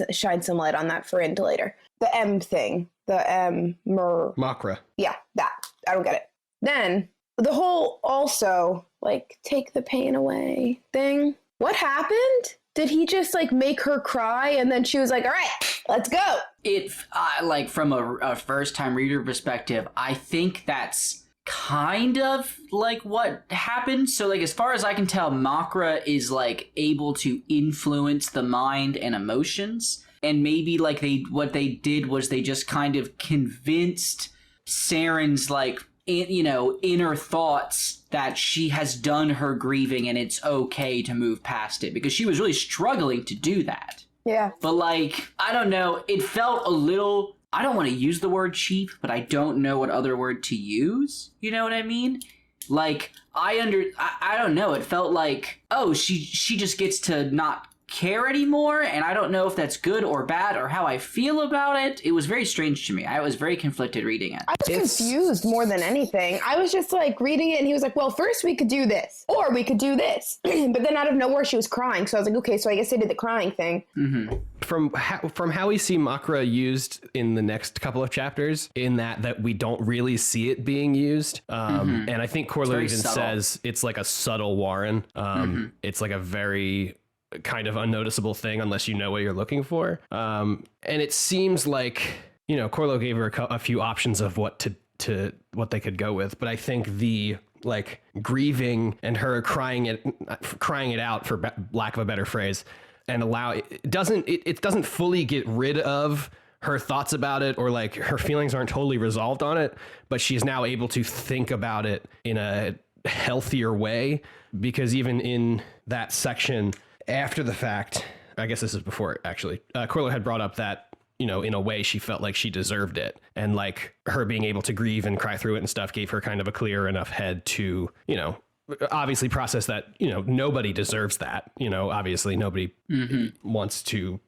some light on that for into later. The M thing. The Makra. Yeah, that. I don't get it. Then the whole also like take the pain away thing. What happened? Did he just like make her cry and then she was like, all right, let's go? It like from a first time reader perspective, I think that's kind of like what happened. So like as far as I can tell, Makra is like able to influence the mind and emotions, and maybe like what they did was they just kind of convinced Seren's like inner thoughts that she has done her grieving and it's okay to move past it, because she was really struggling to do that. Yeah. But like, I don't know, it felt a little, I don't want to use the word cheap, but I don't know what other word to use. You know what I mean? Like, I don't know, it felt like, oh, she just gets to not care anymore, and I don't know if that's good or bad or how I feel about it. It was very strange to me. I was very conflicted reading it. I was confused more than anything. I was just like reading it and he was like, well, first we could do this or we could do this. But then out of nowhere she was crying. So I was like, okay, so I guess they did the crying thing. Mm-hmm. From how we see Makra used in the next couple of chapters, in that we don't really see it being used. And I think Corlo even says it's like a subtle Warren. It's like a very kind of unnoticeable thing unless you know what you're looking for. And it seems like, Corlo gave her a few options of what what they could go with. But I think the like grieving and her crying it out, for lack of a better phrase, and it doesn't fully get rid of her thoughts about it, or like her feelings aren't totally resolved on it, but she's now able to think about it in a healthier way, because even in that section after the fact, I guess this is before actually, Corlo had brought up that, in a way she felt like she deserved it. And like her being able to grieve and cry through it and stuff gave her kind of a clear enough head to, obviously process that, nobody deserves that. Obviously nobody wants to,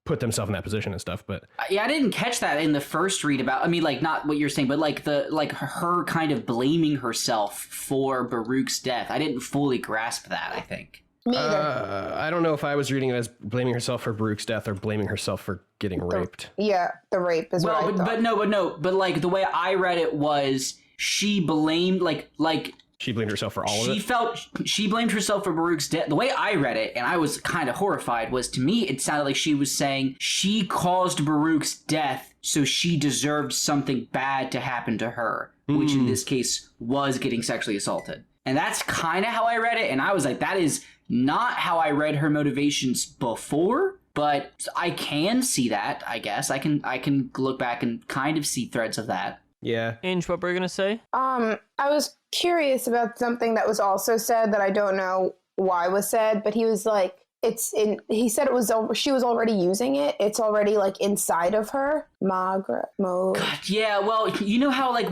put themselves in that position and stuff. But yeah, I didn't catch that in the first read about, I mean, like not what you're saying, but like her kind of blaming herself for Baruch's death. I didn't fully grasp that, I think. I don't know if I was reading it as blaming herself for Baruch's death or blaming herself for getting raped. Yeah, the rape is what I thought. But like the way I read it was she blamed like she blamed herself for all of it. She blamed herself for Baruch's death. The way I read it, and I was kind of horrified, was to me it sounded like she was saying she caused Baruch's death, so she deserved something bad to happen to her, which in this case was getting sexually assaulted. And that's kind of how I read it, and I was like, that is not how I read her motivations before, but I can see that, I guess. I can look back and kind of see threads of that. Yeah. Ange, what were you going to say? I was curious about something that was also said that I don't know why was said, but he was like, he said she was already using it. It's already like inside of her. God, yeah, well, you know how how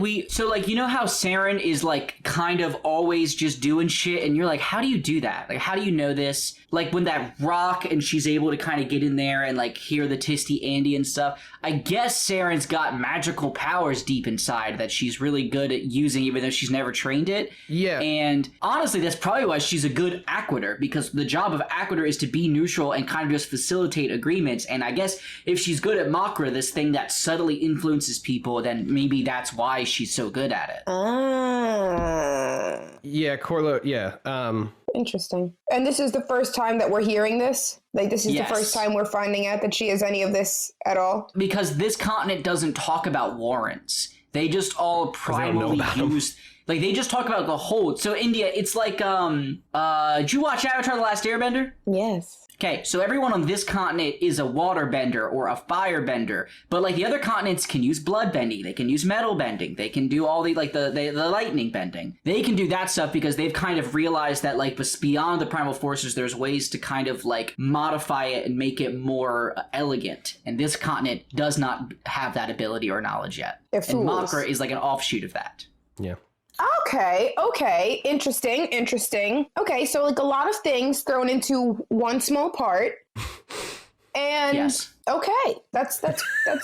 Seren is like kind of always just doing shit, and you're like, how do you do that? Like, how do you know this? Like when that rock and she's able to kind of get in there and like hear the Tisty Andy and stuff. I guess Seren's got magical powers deep inside that she's really good at using, even though she's never trained it. Yeah. And honestly, that's probably why she's a good Aquator, because the job of Aquator is is to be neutral and kind of just facilitate agreements. And I guess if she's good at Makra, this thing that subtly influences people, then maybe that's why she's so good at it. Yeah, Corlo. Yeah. Interesting. And this is the first time that we're hearing this? Like, this is Yes. the first time we're finding out that she has any of this at all? Because this continent doesn't talk about Warrens. They just all they don't know primarily about 'em. use... Like, they just talk about the hold. So, India, it's like, did you watch Avatar The Last Airbender? Yes. Okay, so everyone on this continent is a water bender or a fire bender, but like the other continents can use blood bending, they can use metal bending, they can do all the lightning bending. They can do that stuff because they've kind of realized that like beyond the primal forces, there's ways to kind of like modify it and make it more elegant. And this continent does not have that ability or knowledge yet. They're And fools. Makra is like an offshoot of that. Yeah. Okay. Interesting. Okay, so like a lot of things thrown into one small part. And Yes. okay, that's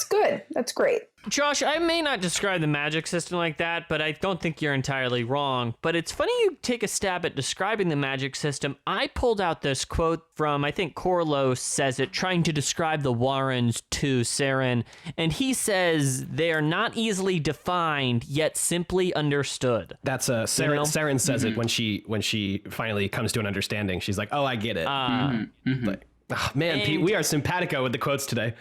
good. That's great. Josh, I may not describe the magic system like that, but I don't think you're entirely wrong. But it's funny you take a stab at describing the magic system. I pulled out this quote from, I think Corlo says it, trying to describe the Warrens to Seren. And he says, they are not easily defined, yet simply understood. That's Seren. You know? Seren says it when she finally comes to an understanding. She's like, "Oh, I get it." Like, oh, man, Pete, we are simpatico with the quotes today.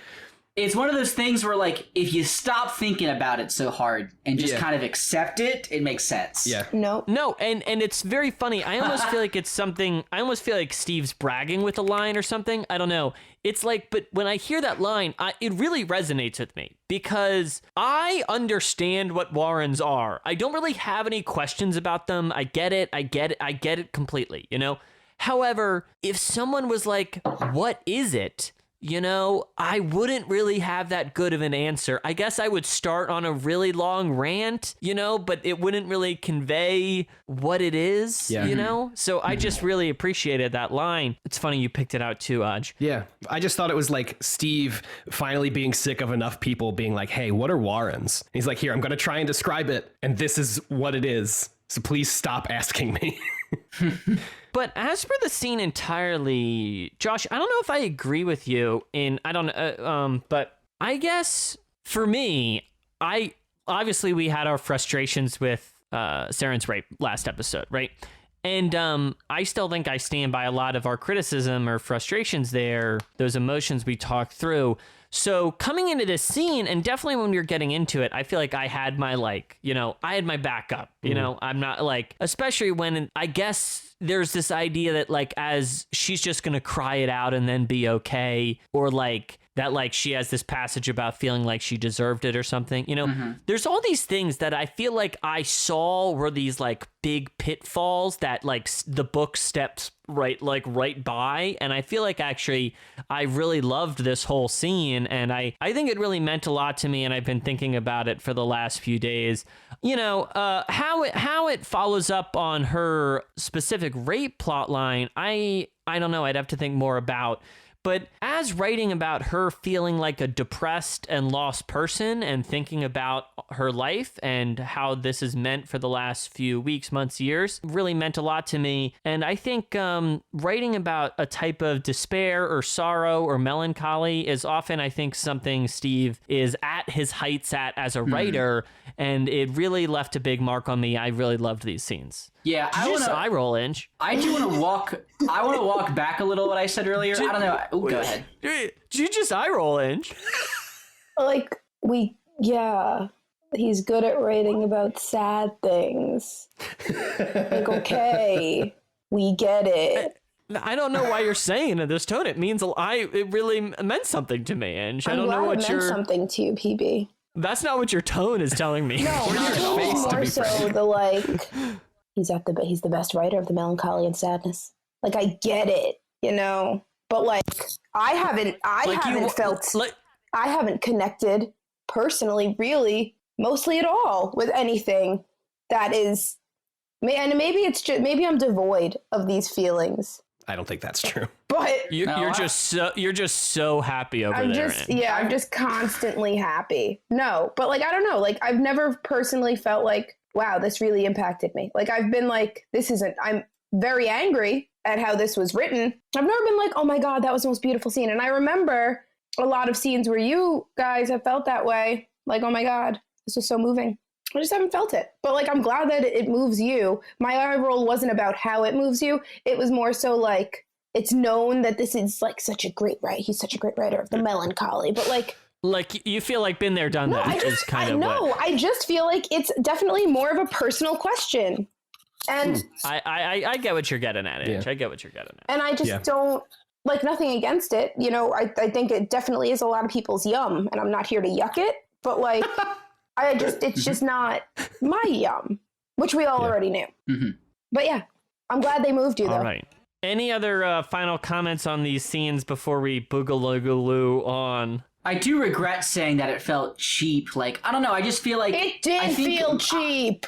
It's one of those things where, like, if you stop thinking about it so hard and just kind of accept it, it makes sense. Yeah. No. No, and it's very funny. I almost feel like it's something, I almost feel like Steve's bragging with a line or something. I don't know. It's like, but when I hear that line, it really resonates with me because I understand what Warrens are. I don't really have any questions about them. I get it completely, you know? However, if someone was like, what is it? You know, I wouldn't really have that good of an answer. I guess I would start on a really long rant, you know, but it wouldn't really convey what it is, you know? So I just really appreciated that line. It's funny you picked it out too, Aj. Yeah. I just thought it was like Steve finally being sick of enough people being like, "Hey, what are Warrens?" He's like, "Here, I'm going to try and describe it. And this is what it is. So please stop asking me." But as for the scene entirely, Josh, I don't know if I agree with you but I guess for me, obviously we had our frustrations with Seren's rape last episode, right? And I still think I stand by a lot of our criticism or frustrations there, those emotions we talked through. So coming into this scene, and definitely when we were getting into it, I feel like I had my I had my backup, you know, I'm not like, especially when I guess there's this idea that like, as she's just going to cry it out and then be okay, or like that, like she has this passage about feeling like she deserved it or something, you know, there's all these things that I feel like I saw were these like big pitfalls that like the book steps right by. And I feel like actually I really loved this whole scene, and I think it really meant a lot to me, and I've been thinking about it for the last few days. You know, how it follows up on her specific rape plot line, I don't know, I'd have to think more about. But as writing about her feeling like a depressed and lost person and thinking about her life and how this is meant for the last few weeks, months, years, really meant a lot to me. And I think writing about a type of despair or sorrow or melancholy is often, I think, something Steve is at his heights at as a writer. And it really left a big mark on me. I really loved these scenes. Yeah, I want to eye roll, Inch. I do want to walk. I want to walk back a little. What I said earlier. I don't know. Ooh, go ahead. Did you just eye roll, Inch? Like, he's good at writing about sad things. Like, okay, we get it. I don't know why you're saying it this tone. It means it really meant something to me, Inch. I don't know what it meant something to you, PB. That's not what your tone is telling me. No, more so the like. He's the best writer of the melancholy and sadness. Like, I get it, you know, but like I haven't connected personally, really, mostly at all with anything that is, and maybe I'm devoid of these feelings. I don't think that's true. But you're just so happy over there. I'm just constantly happy. No, but like, I don't know, like I've never personally felt like, wow, this really impacted me. Like I've been like, I'm very angry at how this was written. I've never been like, oh my God, that was the most beautiful scene. And I remember a lot of scenes where you guys have felt that way. Like, oh my God, this was so moving. I just haven't felt it. But like, I'm glad that it moves you. My eye roll wasn't about how it moves you. It was more so like, it's known that this is like such a great writer. He's such a great writer of the melancholy. But like you feel like been there, done that. I just feel like it's definitely more of a personal question. And I get what you're getting at, Ange. Yeah. I get what you're getting at. And I just don't, like, nothing against it. You know, I think it definitely is a lot of people's yum, and I'm not here to yuck it. But like, it's just not my yum, which we all already knew. Mm-hmm. But yeah, I'm glad they moved you, though. All right. Any other final comments on these scenes before we boogaloo on? I do regret saying that it felt cheap. Like, I don't know. I just feel like it did feel cheap.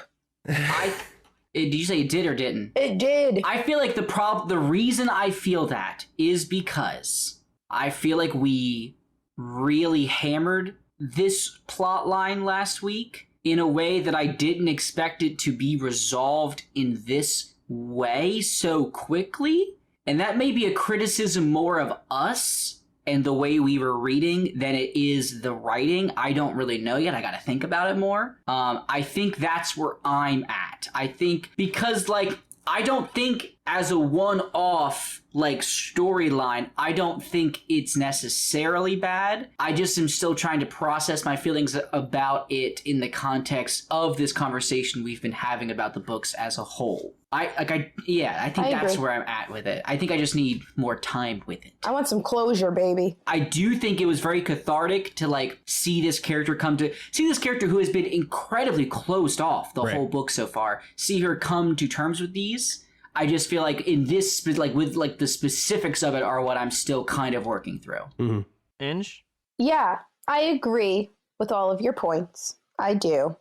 Did you say it did or didn't? It did. I feel like the reason I feel that is because I feel like we really hammered this plot line last week in a way that I didn't expect it to be resolved in this way so quickly. And that may be a criticism more of us and the way we were reading than it is the writing. I don't really know yet. I got to think about it more. I think that's where I'm at. I think because like, I don't think as a one-off like storyline, I don't think it's necessarily bad. I just am still trying to process my feelings about it in the context of this conversation we've been having about the books as a whole. I think that's where I'm at with it. I think I just need more time with it. I want some closure, baby. I do think it was very cathartic to like see this character who has been incredibly closed off the whole book so far, see her come to terms with these. I just feel like in this, like with like the specifics of it are what I'm still kind of working through. Mm-hmm. Inge? Yeah, I agree with all of your points. I do.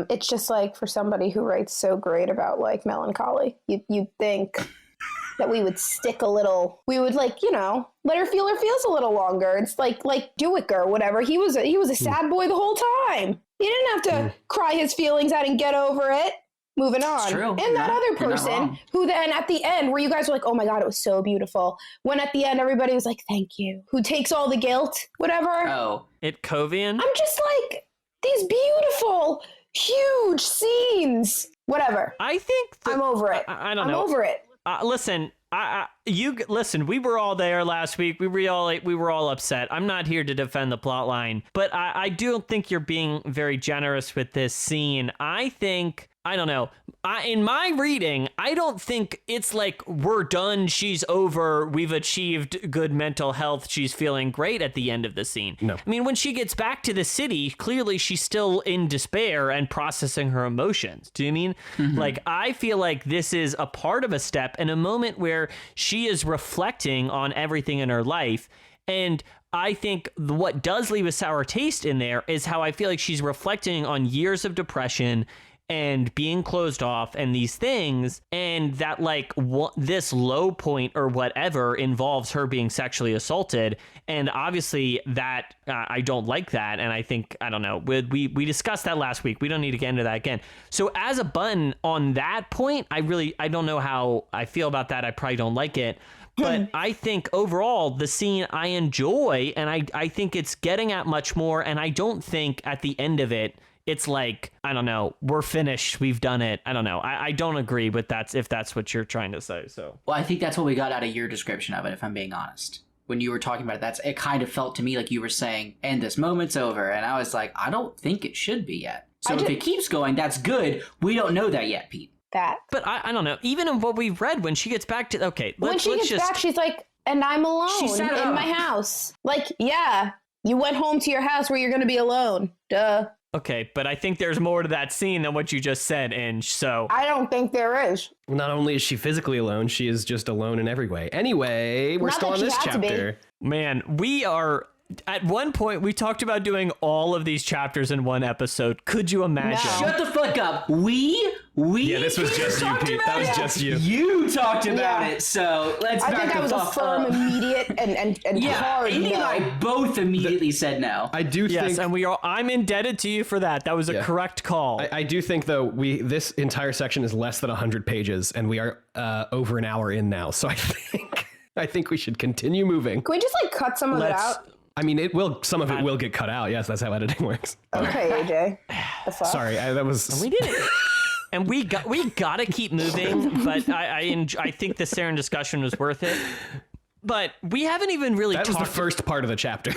It's just like for somebody who writes so great about like melancholy, you'd think that we would stick a little, we would like, you know, let her feel her feels a little longer. It's like Dewick or whatever. He was a sad boy the whole time. He didn't have to cry his feelings out and get over it. Moving on. It's true. And that other person who then at the end, where you guys were like, oh my God, it was so beautiful. When at the end, everybody was like, thank you. Who takes all the guilt, whatever. Oh. Itkovian? I'm just like, these beautiful, huge scenes. Whatever. I think I'm over it. I don't know. I'm over it. Listen, listen. We were all there last week. We were all upset. I'm not here to defend the plot line, but I do think you're being very generous with this scene. I don't know. In my reading, I don't think it's like we're done, she's over, we've achieved good mental health, she's feeling great at the end of the scene. No. I mean, when she gets back to the city, clearly she's still in despair and processing her emotions. Do you mean? Mm-hmm. Like, I feel like this is a part of a step and a moment where she is reflecting on everything in her life. And I think what does leave a sour taste in there is how I feel like she's reflecting on years of depression and being closed off and these things, and that like this low point or whatever involves her being sexually assaulted. And obviously that I don't like that. And I think, I don't know, we discussed that last week. We don't need to get into that again. So as a button on that point, I don't know how I feel about that. I probably don't like it. But I think overall, the scene I enjoy, and I think it's getting at much more. And I don't think at the end of it, it's like, I don't know, we're finished, we've done it. I don't know. I don't agree with that, if that's what you're trying to say. So, well, I think that's what we got out of your description of it, if I'm being honest. When you were talking about it, it kind of felt to me like you were saying, and this moment's over. And I was like, I don't think it should be yet. So if it keeps going, that's good. We don't know that yet, Pete. But I don't know. Even in what we've read, when she gets back to, when she gets back, she's like, and I'm alone in my house. Like, yeah, you went home to your house where you're going to be alone. Duh. Okay, but I think there's more to that scene than what you just said, Inge, so... I don't think there is. Not only is she physically alone, she is just alone in every way. Anyway, we're still on this chapter. Man, we are... At one point, we talked about doing all of these chapters in one episode. Could you imagine? No. Shut the fuck up. We This was just you, Pete. That was just you. You talked about it, so let's I back think that the was a fuck firm, up. immediate, and hard Andy no. and I both immediately said no. I do Yes, think. and I'm indebted to you for that. That was a correct call. I do think though this entire section is less than 100 pages, and we are over an hour in now. So I think we should continue moving. Can we just like cut some of it out? I mean, some of it will get cut out. Yes, that's how editing works. Okay, AJ. The fuck? Sorry, that was. We did it. And we gotta keep moving, but I think the Seren discussion was worth it. But we haven't even really That was the first part of the chapter.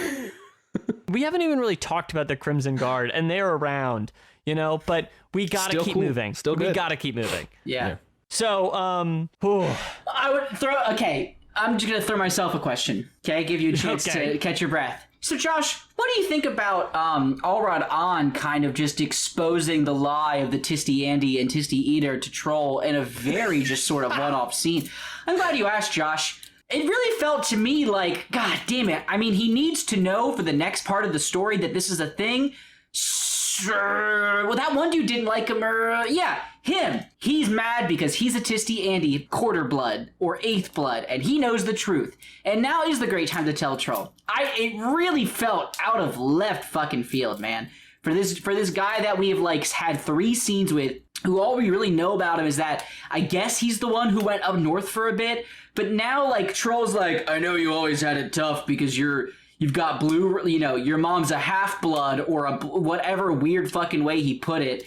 we haven't even really talked about the Crimson Guard, and they're around, but we gotta Still keep cool. moving. Still good. We gotta keep moving. Yeah. So, I would throw. Okay, I'm just gonna throw myself a question. Okay, give you a chance to catch your breath. So, Josh, what do you think about Allrod On kind of just exposing the lie of the Tisty Andy and Tisty Eater to Troll in a very just sort of one-off scene? I'm glad you asked, Josh. It really felt to me like, God damn it. I mean, he needs to know for the next part of the story that this is a thing. Sure. Well, that one dude didn't like him. Yeah, him. He's mad because he's a Tisty Andy, quarter blood or eighth blood, and he knows the truth. And now is the great time to tell Troll. It really felt out of left fucking field, man. For this guy that we have like had 3 scenes with, who all we really know about him is that I guess he's the one who went up north for a bit, but now like Troll's like, I know you always had it tough because you've got blue, your mom's a half-blood or whatever weird fucking way he put it.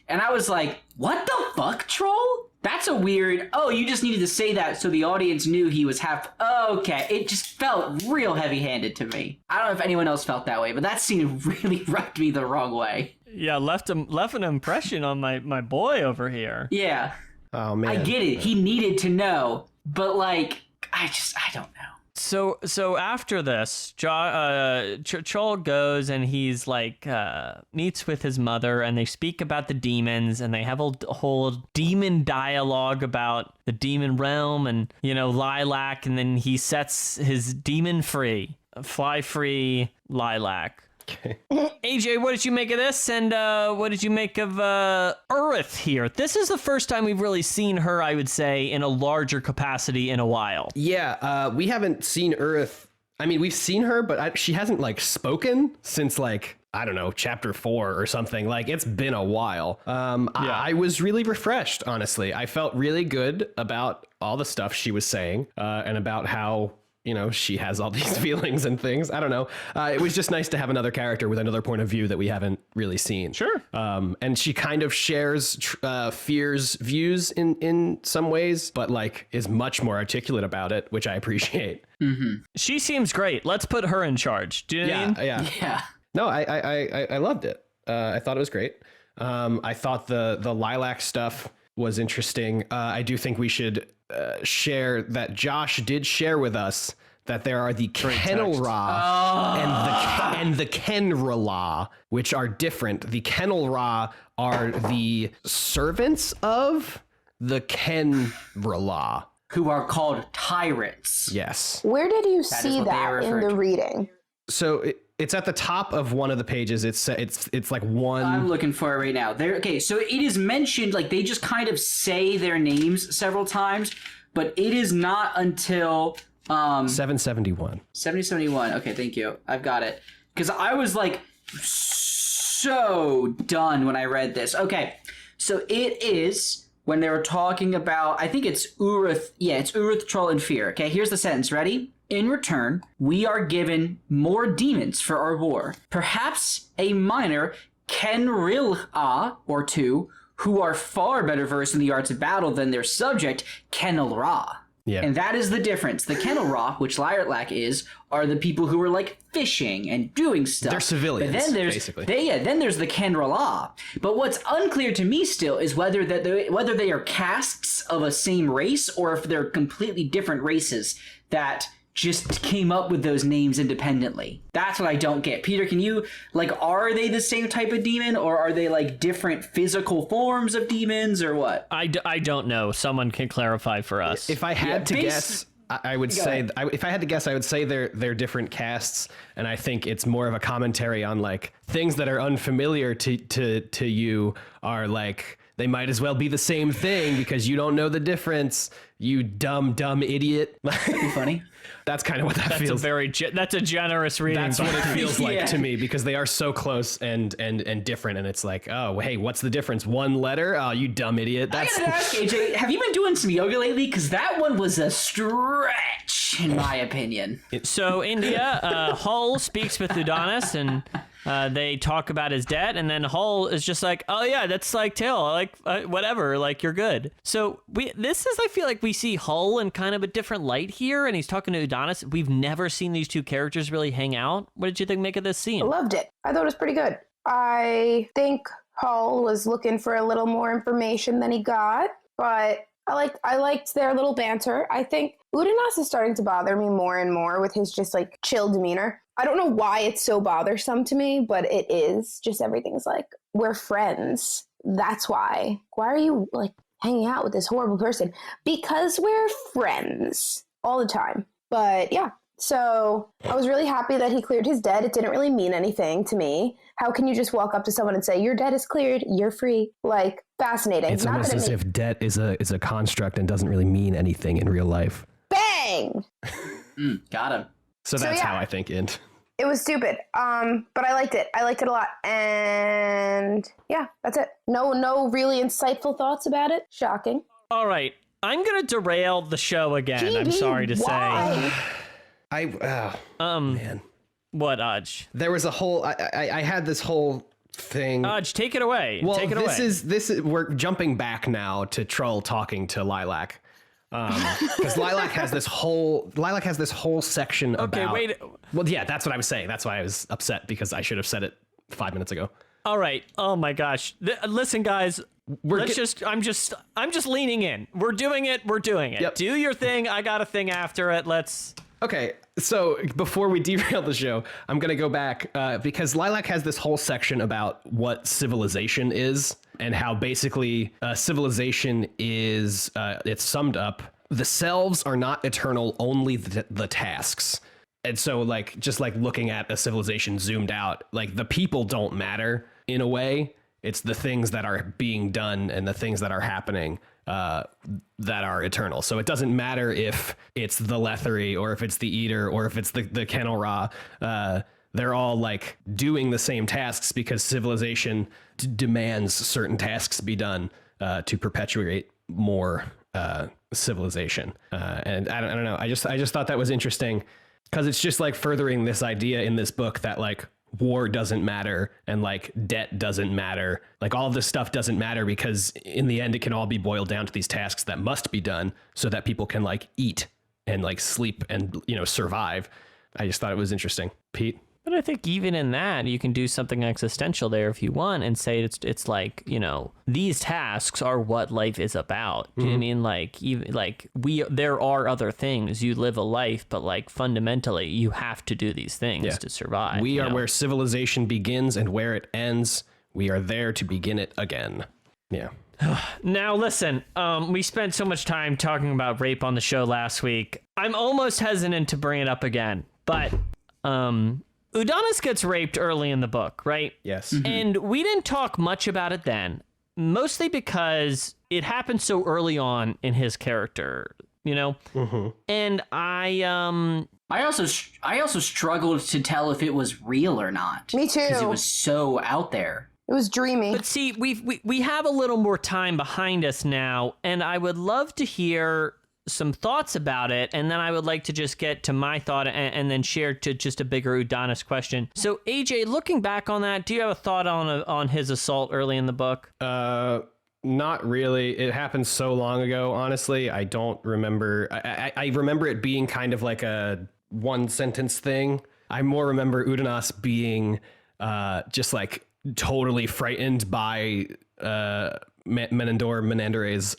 And I was like, what the fuck, Troll? That's a weird, you just needed to say that so the audience knew he was half, okay. It just felt real heavy-handed to me. I don't know if anyone else felt that way, but that scene really rubbed me the wrong way. yeah, left an impression on my boy over here. Yeah. Oh man, I get it. He needed to know, but like, I don't know. So after this, Troll goes and he's like meets with his mother, and they speak about the demons, and they have a whole demon dialogue about the demon realm and Lilac, and then he sets his demon free, fly free Lilac. Okay. AJ, what did you make of this? And what did you make of Urith here? This is the first time we've really seen her, I would say, in a larger capacity in a while. Yeah, we haven't seen Urith. I mean, we've seen her, but she hasn't like spoken since like, I don't know, chapter 4 or something. Like, it's been a while. I was really refreshed, honestly. I felt really good about all the stuff she was saying and about how she has all these feelings and things. I don't know. It was just nice to have another character with another point of view that we haven't really seen. Sure. And she kind of shares Fear's views in some ways, but like is much more articulate about it, which I appreciate. Mm-hmm. She seems great. Let's put her in charge. Do you know what I mean? Yeah. No, I loved it. I thought it was great. I thought the Lilac stuff was interesting. I do think we should share that Josh did share with us that there are the Kenelra and the Kenrala, which are different. The Kenelra are the servants of the Kenrala, who are called tyrants. Yes. Where did you is see what they that are in referred the to. reading? So it's at the top of one of the pages. It's like one. I'm looking for it right now. Okay, so it is mentioned, like they just kind of say their names several times, but it is not until 771. 7071. Okay, thank you. I've got it. Because I was like so done when I read this. Okay, so it is when they were talking about, I think it's Urith. Yeah, it's Urith, Troll, and Fear. Okay, here's the sentence. Ready? In return, we are given more demons for our war. Perhaps a minor Kenrila or two, who are far better versed in the arts of battle than their subject, Kenelra. Yeah. And that is the difference. The Kenelra, which Lilac is, are the people who are like fishing and doing stuff. They're civilians, but then there's, basically. Then there's the Kenrala. But what's unclear to me still is whether they are castes of a same race or if they're completely different races that just came up with those names independently. That's what I don't get. Peter, can you, like, are they the same type of demon, or are they like different physical forms of demons, or what? I don't know. Someone can clarify for us. If I had to guess, I would say if I had to guess, I would say they're different casts, and I think it's more of a commentary on like things that are unfamiliar to you are like they might as well be the same thing because you don't know the difference, you dumb idiot. That'd be funny. That's kind of what that feels. That's a generous reading. That's what it feels like Yeah. to me, because they are so close and different, and it's like, oh, hey, what's the difference? One letter? Oh, you dumb idiot. I That's gotta ask, AJ, have you been doing some yoga lately? Because that one was a stretch, in my opinion. So India, Hull speaks with Udonis, and they talk about his debt, and then Hull is just like, oh yeah, that's like Till, like whatever, like you're good. So I feel like we see Hull in kind of a different light here, and he's talking to Udonis. We've never seen these two characters really hang out. What did you make of this scene? I loved it. I thought it was pretty good. I think Hull was looking for a little more information than he got, but I liked their little banter. I think Udonis is starting to bother me more and more with his just like chill demeanor. I don't know why it's so bothersome to me, but it is. Just everything's like, we're friends. That's why. Why are you like hanging out with this horrible person? Because we're friends all the time. But yeah, so I was really happy that he cleared his debt. It didn't really mean anything to me. How can you just walk up to someone and say, your debt is cleared, you're free? Like, fascinating. it's almost as if debt is a construct and doesn't really mean anything in real life. Bang! Got him. So that's yeah. how I think it. It was stupid, but I liked it. I liked it a lot, and yeah, that's it. No really insightful thoughts about it. Shocking. All right, I'm gonna derail the show again. I'm GB, sorry to why? Man, what, Aj? there was a whole. I had this whole thing. Aj, take it away. Well, take it this is we're jumping back now to Trull talking to Lilac. Because Lilac has this whole section about. Okay, wait. Well, yeah, that's what I was saying. That's why I was upset, because I should have said it 5 minutes ago. All right. Oh my gosh. Listen, guys. I'm just leaning in. We're doing it. Yep. Do your thing. I got a thing after it. Let's. Okay, so before we derail the show, I'm going to go back because Lilac has this whole section about what civilization is and how basically civilization is, it's summed up, the selves are not eternal, only the tasks. And so like, just like looking at a civilization zoomed out, like the people don't matter in a way. It's the things that are being done and the things that are happening that are eternal. So it doesn't matter if it's the Lethery or if it's the Eater or if it's the Kennel Ra. They're all like doing the same tasks because civilization demands certain tasks be done to perpetuate more civilization. And I don't know. I just thought that was interesting because it's just like furthering this idea in this book that like war doesn't matter and like debt doesn't matter. Like all of this stuff doesn't matter because in the end it can all be boiled down to these tasks that must be done so that people can like eat and like sleep and, you know, survive. I just thought it was interesting. Pete? But I think even in that, you can do something existential there if you want and say it's like, you know, these tasks are what life is about. Do you know what I mean? Like, even like there are other things. You live a life, but like fundamentally, you have to do these things to survive. We are know? where civilization begins and where it ends. We are there to begin it again. Yeah. Now, listen, we spent so much time talking about rape on the show last week. I'm almost hesitant to bring it up again, but Udonis gets raped early in the book, right? Yes. And we didn't talk much about it then, mostly because it happened so early on in his character, you know? And I also struggled to tell if it was real or not. Me too. Because it was so out there. It was dreamy. But see, we have a little more time behind us now, and I would love to hear some thoughts about it, and then I would like to just get to my thought and then share to just a bigger Udonis question. So AJ, looking back on that, do you have a thought on his assault early in the book? Not really. It happened so long ago, honestly. I don't remember. I remember it being kind of like a one sentence thing. I more remember Udonis being just like totally frightened by Menandore's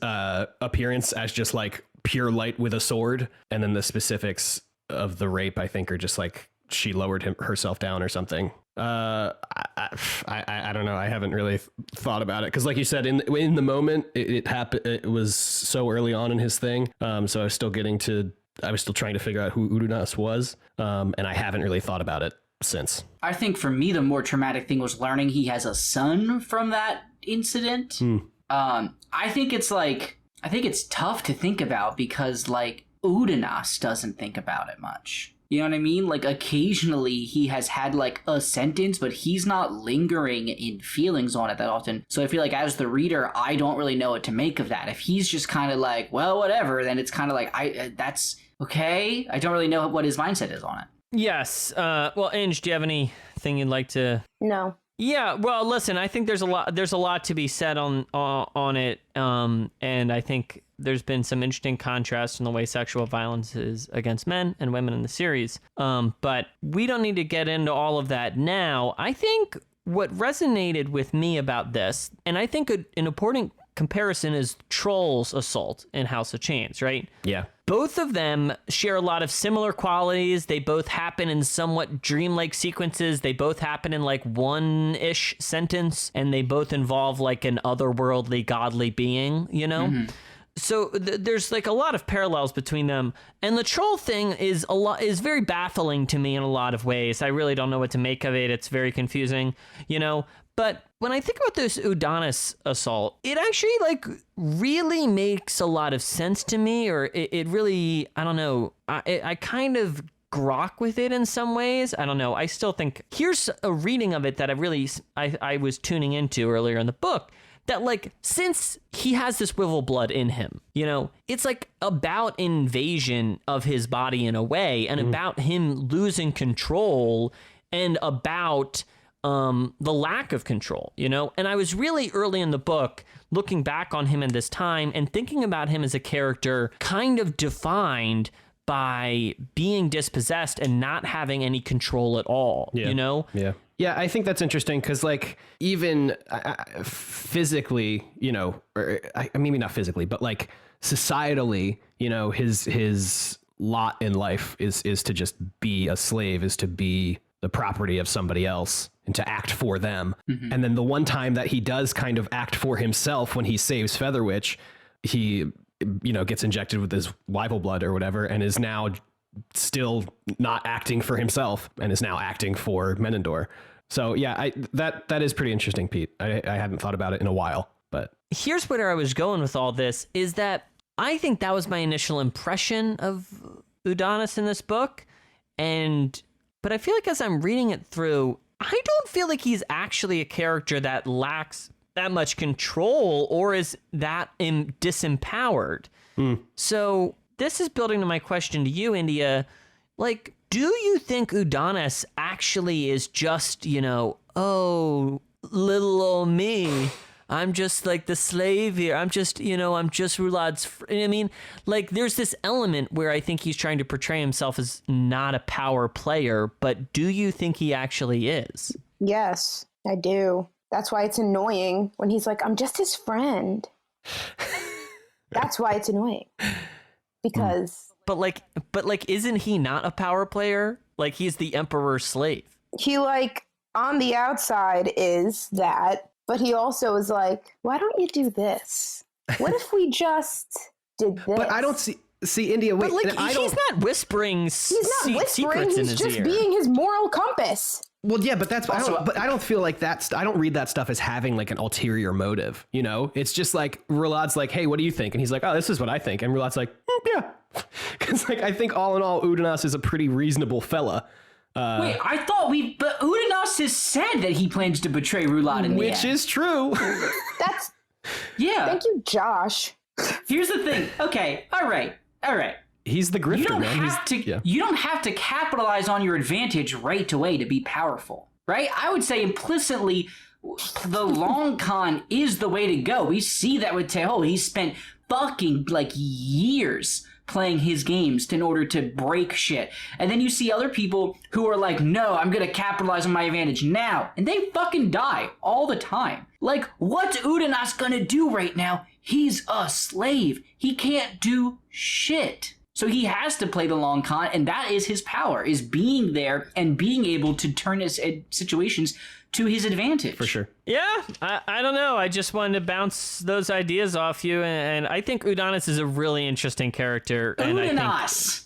appearance as just like pure light with a sword, and then the specifics of the rape I think are just like she lowered herself down or something. I don't know. I haven't really thought about it because, like you said, in the moment it happened. It was so early on in his thing, so I was still trying to figure out who Udonis was, and I haven't really thought about it since. I think for me, the more traumatic thing was learning he has a son from that incident. I think it's tough to think about because like Udanas doesn't think about it much. You know what I mean? Like occasionally he has had like a sentence, but he's not lingering in feelings on it that often. So I feel like as the reader, I don't really know what to make of that. If he's just kind of like, well, whatever, then it's kind of like, that's okay. I don't really know what his mindset is on it. Yes. Well, Ange, do you have anything you'd like to? No. Yeah, well, listen, I think there's a lot to be said on it, and I think there's been some interesting contrast in the way sexual violence is against men and women in the series. But we don't need to get into all of that now. I think what resonated with me about this, and I think an important comparison is Troll's assault in House of Chains, right? Yeah. Both of them share a lot of similar qualities. They both happen in somewhat dreamlike sequences. They both happen in like one-ish sentence, and they both involve like an otherworldly, godly being, you know? Mm-hmm. So there's like a lot of parallels between them. And the troll thing is very baffling to me in a lot of ways. I really don't know what to make of it. It's very confusing, you know? But when I think about this Udanis assault, it actually like really makes a lot of sense to me, or it really, I don't know, I kind of grok with it in some ways. I don't know. I still think, here's a reading of it that I was tuning into earlier in the book, that like, since he has this Wivel blood in him, you know, it's like about invasion of his body in a way, and about him losing control, and about the lack of control, you know? And I was really early in the book looking back on him in this time and thinking about him as a character kind of defined by being dispossessed and not having any control at all, you know? Yeah. Yeah, I think that's interesting because, like, even physically, you know, or maybe not physically, but like societally, you know, his lot in life is to just be a slave, is to be the property of somebody else and to act for them. Mm-hmm. And then the one time that he does kind of act for himself when he saves Featherwitch, he, you know, gets injected with his Wivel blood or whatever, and is now still not acting for himself and is now acting for Menendor. So yeah, that is pretty interesting, Pete. I hadn't thought about it in a while, but here's where I was going with all this, is that I think that was my initial impression of Udanis in this book. But I feel like as I'm reading it through, I don't feel like he's actually a character that lacks that much control or is that disempowered. So this is building to my question to you, India. Like, do you think Udanis actually is just, you know, oh, little old me, I'm just like the slave here. I'm just Rulad's. I mean, like, there's this element where I think he's trying to portray himself as not a power player, but do you think he actually is? Yes, I do. That's why it's annoying when he's like, I'm just his friend. That's why it's annoying. Because... But isn't he not a power player? Like, he's the emperor's slave. He, like, on the outside is that, but he also is like, why don't you do this? What if we just did this? But I don't see India. Wait, but like, he's not whispering. Secrets in his just ear. Being his moral compass. Well, yeah, but that's also, I don't feel like that's. I don't read that stuff as having like an ulterior motive. You know, it's just like Rulad's like, hey, what do you think? And he's like, oh, this is what I think. And Rulad's like, yeah, because like I think all in all, Udanis is a pretty reasonable fella. Wait, I thought but Udanis has said that he plans to betray Rulad in the end. Which is true. That's yeah. Thank you, Josh. Here's the thing. Okay, all right. He's the grifter, You don't have to capitalize on your advantage right away to be powerful, right? I would say implicitly, the long con is the way to go. We see that with Teho. He spent fucking like years playing his games in order to break shit. And then you see other people who are like, no, I'm going to capitalize on my advantage now. And they fucking die all the time. Like, what's Udanis going to do right now? He's a slave. He can't do shit. So he has to play the long con, and that is his power, is being there and being able to turn his situations to his advantage. For sure. Yeah, I don't know. I just wanted to bounce those ideas off you, and I think Udanis is a really interesting character. Udanis!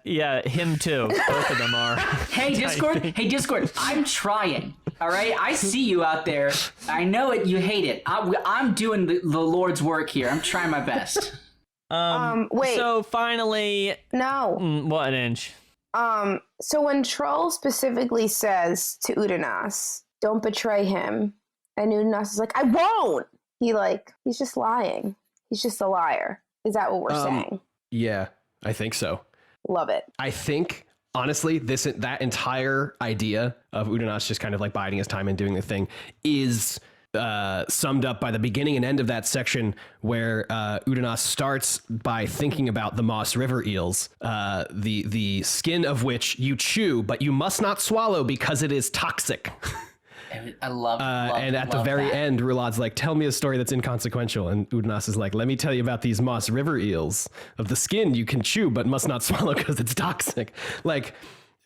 Yeah, him too. Both of them are. Hey, Discord. I'm trying. All right, I see you out there. I know it. You hate it. I'm doing the Lord's work here. I'm trying my best. Wait. So finally, No. what an inch. So when Troll specifically says to Udanas, don't betray him, and Udanas is like, I won't! He's just lying. He's just a liar. Is that what we're saying? Yeah, I think so. Love it. I think, honestly, that entire idea of Udanas just kind of like biding his time and doing the thing is summed up by the beginning and end of that section where Udanas starts by thinking about the Moss River eels, the skin of which you chew, but you must not swallow because it is toxic. I love and at the very end, Rulad's like, tell me a story that's inconsequential. And Udanas is like, let me tell you about these Moss River eels. Of the skin you can chew, but must not swallow because it's toxic. Like,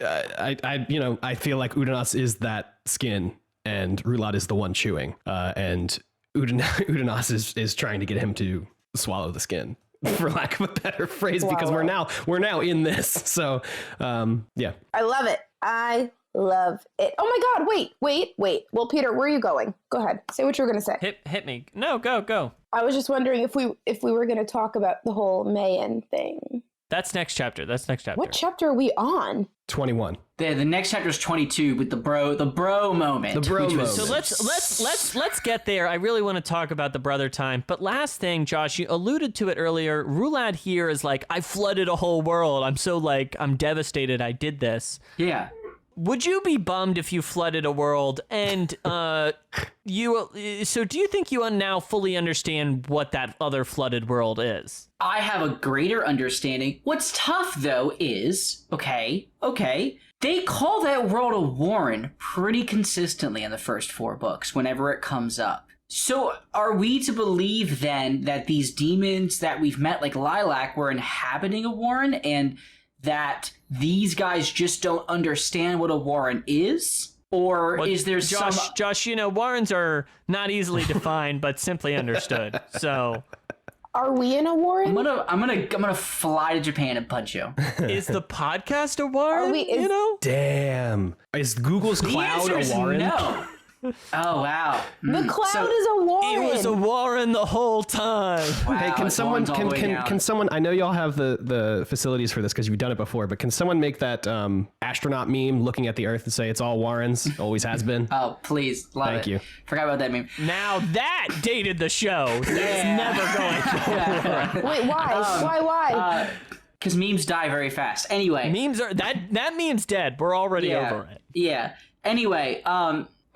I feel like Udanas is that skin and Rulad is the one chewing. And Udanas is trying to get him to swallow the skin, for lack of a better phrase, because we're now in this. So, yeah. I love it. I love it. Oh my God, wait. Well, Peter, where are you going? Go ahead. Say what you were going to say. Hit me. No, go. I was just wondering if we were going to talk about the whole Mayan thing. That's next chapter. What chapter are we on? 21. The next chapter is 22 with the bro moment. The bro moment. So let's get there. I really want to talk about the brother time. But last thing, Josh, you alluded to it earlier. Rulad here is like, I flooded a whole world. I'm devastated I did this. Yeah. Would you be bummed if you flooded a world? And so do you think you now fully understand what that other flooded world is? I have a greater understanding. What's tough, though, is, okay, they call that world a warren pretty consistently in the first 4 books whenever it comes up. So are we to believe, then, that these demons that we've met, like Lilac, were inhabiting a warren and that these guys just don't understand what a warren is? Or is there Josh, warrens are not easily defined, but simply understood. So... Are we in a warren? I'm gonna fly to Japan and punch you. Is the podcast a warren? Damn. Is Google's Cloud a warren? No. Oh wow. The cloud is a warren. It was a warren the whole time. Wow, Hey, can someone? I know y'all have the facilities for this because you've done it before, but can someone make that astronaut meme looking at the Earth and say it's all Warrens, always has been? Oh, please, love Thank it. you. Forgot about that meme. Now that dated the show. That's never going to. Wait, why? Why? Because memes die very fast. Anyway, Memes are that meme's dead. We're already over it. Yeah. Anyway,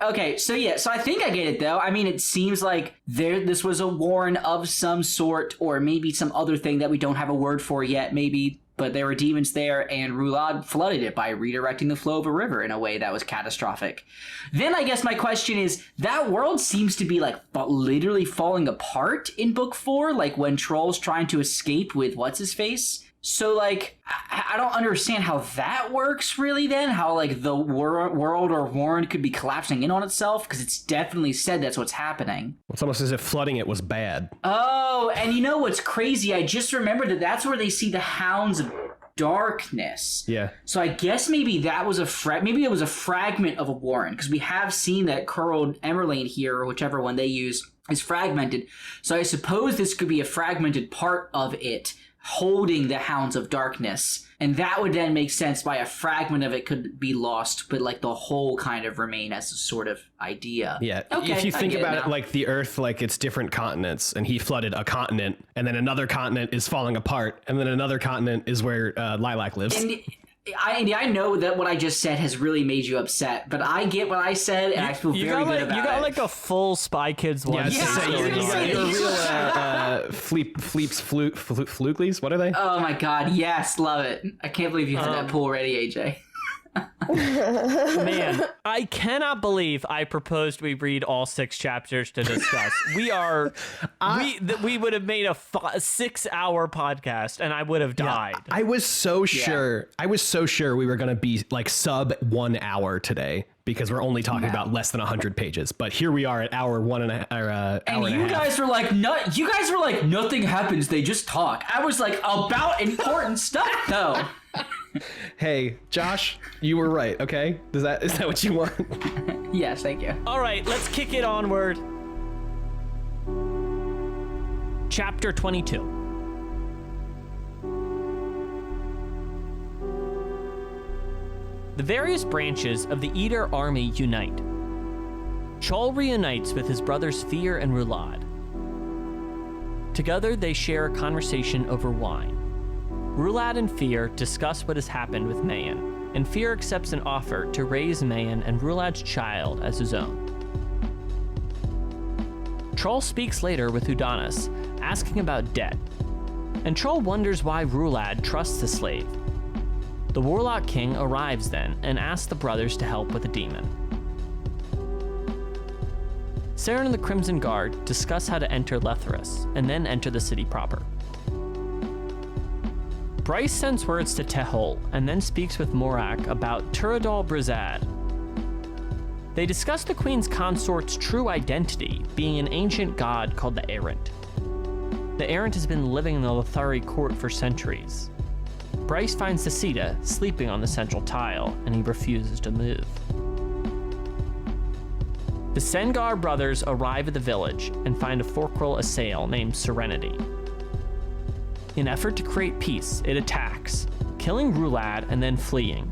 okay, so I think I get it though. I mean, it seems like this was a warren of some sort, or maybe some other thing that we don't have a word for yet, maybe. But there were demons there, and Rulad flooded it by redirecting the flow of a river in a way that was catastrophic. Then I guess my question is, that world seems to be like literally falling apart in book 4, like when Troll's trying to escape with what's-his-face. So, like, I don't understand how that works, really, then. How, like, the world or warren could be collapsing in on itself, because it's definitely said that's what's happening. It's almost as if flooding it was bad. Oh, and you know what's crazy? I just remembered that's where they see the Hounds of Darkness. Yeah. So I guess maybe that was maybe it was a fragment of a warren, because we have seen that Curled Emerlane here, or whichever one they use, is fragmented. So I suppose this could be a fragmented part of it, holding the Hounds of Darkness, and that would then make sense by a fragment of it could be lost, but like the whole kind of remain as a sort of idea. Yeah. Okay, if you think about it now. like the Earth, like it's different continents, and he flooded a continent, and then another continent is falling apart, and then another continent is where Lilac lives. And I know that what I just said has really made you upset, but I get what I said, and I feel very good about it. You got like a full Spy Kids one. You got your real flukelies. What are they? Oh my god, yes, love it. I can't believe you had that pool ready, AJ. Man, I cannot believe I proposed we read all 6 chapters to discuss. We would have made a 6-hour podcast, and I would have died. I was so sure. I was so sure we were going to be like sub 1 hour today, because we're only talking about less than 100 pages. But here we are at hour 1.5. And you guys were like, nothing happens. They just talk. I was like, about important stuff, though. Hey, Josh, you were right. Okay, is that what you want? Yes, thank you. All right, let's kick it onward. Chapter 22. The various branches of the Eater army unite. Chol reunites with his brothers Fear and Rulad. Together, they share a conversation over wine. Rulad and Fear discuss what has happened with Mayan, and Fear accepts an offer to raise Mayan and Rulad's child as his own. Troll speaks later with Udanis, asking about debt, and Troll wonders why Rulad trusts the slave. The Warlock King arrives then and asks the brothers to help with a demon. Seren and the Crimson Guard discuss how to enter Lethris and then enter the city proper. Bryce sends words to Tehol and then speaks with Morak about Turadal Brizad. They discuss the Queen's consort's true identity being an ancient god called the Errant. The Errant has been living in the Lothari court for centuries. Bryce finds Sasita sleeping on the central tile, and he refuses to move. The Sengar brothers arrive at the village and find a Forkrul Assail named Serenity. In effort to create peace, it attacks, killing Rulad and then fleeing.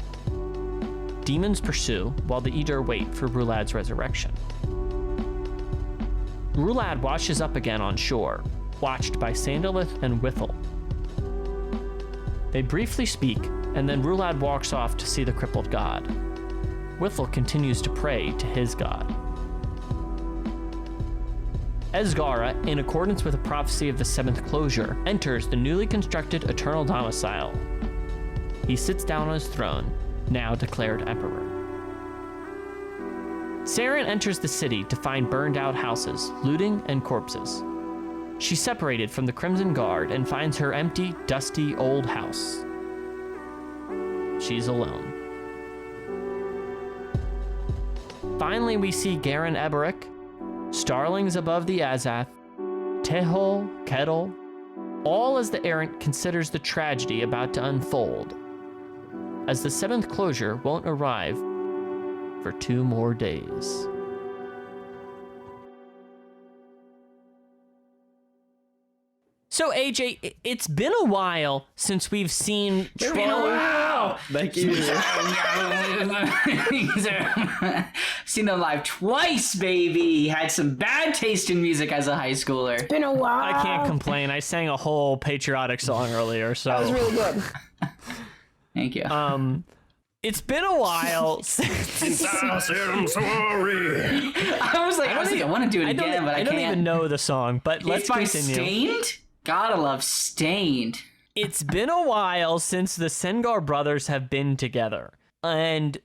Demons pursue, while the Eater wait for Rulad's resurrection. Rulad washes up again on shore, watched by Sandalith and Withel. They briefly speak, and then Rulad walks off to see the crippled god. Withel continues to pray to his god. Esgara, in accordance with a prophecy of the seventh closure, enters the newly constructed Eternal Domicile. He sits down on his throne, now declared emperor. Seren enters the city to find burned out houses, looting, and corpses. She's separated from the Crimson Guard and finds her empty, dusty, old house. She's alone. Finally, we see Garen Eberic, starlings above the Azath, Tehol, Kettle, all as the Errant considers the tragedy about to unfold, as the seventh closure won't arrive for 2 more days. So AJ, it's been a while since we've seen Troll. Wow! Thank you. Seen them live twice, baby. Had some bad taste in music as a high schooler. Been a while. I can't complain. I sang a whole patriotic song earlier, so That was really good. Thank you. it's been a while since I said I'm sorry. I was like, I want to do it again, but I can't. don't even know the song, but let's It's by continue. Stained? Gotta love Stained. It's been a while since the Sengar brothers have been together, and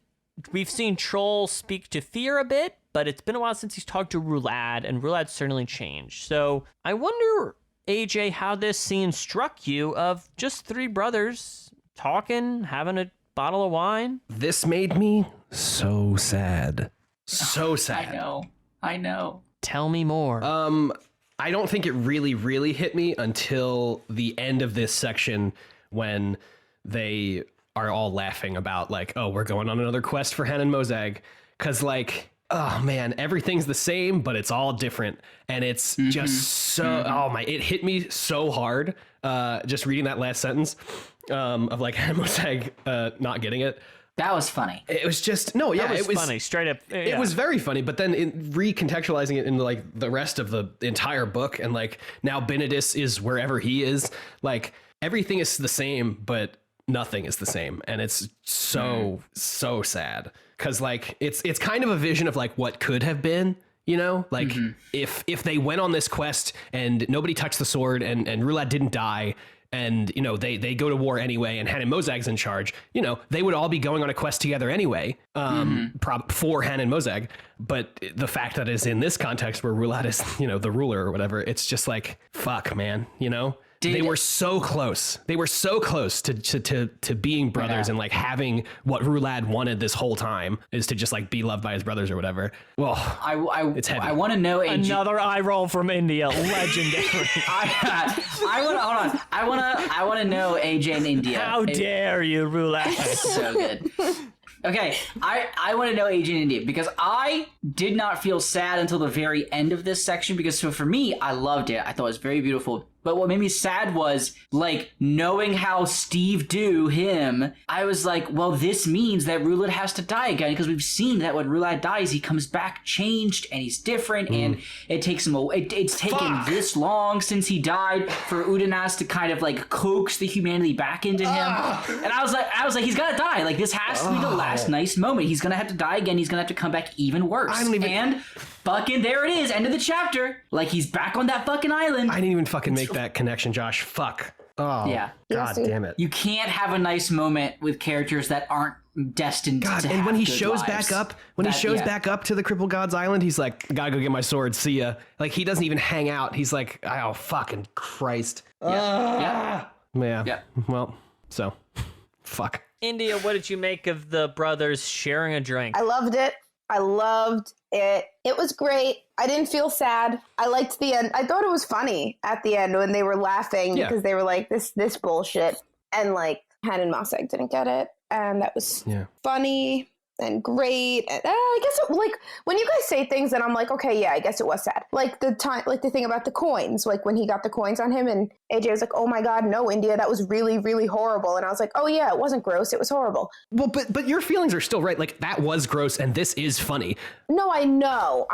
we've seen Troll speak to Fear a bit, but it's been a while since he's talked to Rulad, and Rulad's certainly changed. So I wonder, AJ, how this scene struck you of just 3 brothers talking, having a bottle of wine. This made me so sad. So sad. I know. Tell me more. I don't think it really hit me until the end of this section when they are all laughing about like, oh, we're going on another quest for Hanan Mozag. Cause like, oh man, everything's the same, but it's all different. And it's just so, oh my, it hit me so hard. Just reading that last sentence of like Hanan Mozag not getting it. That was funny. It was just, it was funny, straight up. Yeah. It was very funny, but then recontextualizing it into like the rest of the entire book, and like now Benedis is wherever he is, like everything is the same, but nothing is the same, and it's so sad because like it's kind of a vision of like what could have been, you know, like if they went on this quest and nobody touched the sword and Rulad didn't die. And, you know, they go to war anyway, and Hanan Mozag's in charge, you know, they would all be going on a quest together anyway, for Hanan Mozag. But the fact that it's in this context where Rulad is, you know, the ruler or whatever, it's just like, fuck, man, you know? They were so close. They were so close to being brothers and like having what Rulad wanted this whole time is to just like be loved by his brothers or whatever. Well, it's heavy. I want to know another eye roll from India, legendary. I want to know AJ in India. How dare you, Rulad? So good. Okay, I want to know Agent India because I did not feel sad until the very end of this section because so for me, I loved it. I thought it was very beautiful. But what made me sad was, like, knowing how Steve do him, I was like, well, this means that Roulette has to die again because we've seen that when Roulette dies, he comes back changed and he's different and it takes him it's taken this long since he died for Udanas to kind of, like, coax the humanity back into him. And I was like, he's gotta die. Like, this has to be the last nice moment. He's gonna have to die again. He's gonna have to come back even worse. And fucking there it is, end of the chapter. Like, he's back on that fucking island. I didn't even fucking make that connection, Josh. Fuck. Oh, yeah. God damn it. You can't have a nice moment with characters that aren't destined to have and when he shows lives. back up, back up to the Crippled Gods Island, he's like, gotta go get my sword, see ya. Like, he doesn't even hang out. He's like, oh, fucking Christ. Yeah. Well, so, fuck. India, what did you make of the brothers sharing a drink? I loved it. I loved it. It was great. I didn't feel sad. I liked the end. I thought it was funny at the end when they were laughing because they were like, this bullshit. And like, Han and Mossack didn't get it. And that was funny and great. And, I guess like when you guys say things and I'm like, okay, yeah, I guess it was sad. Like the thing about the coins, like when he got the coins on him and AJ was like, oh my God, no, India, that was really, really horrible. And I was like, oh yeah, it wasn't gross. It was horrible. Well, but your feelings are still right. Like that was gross and this is funny. No, I know,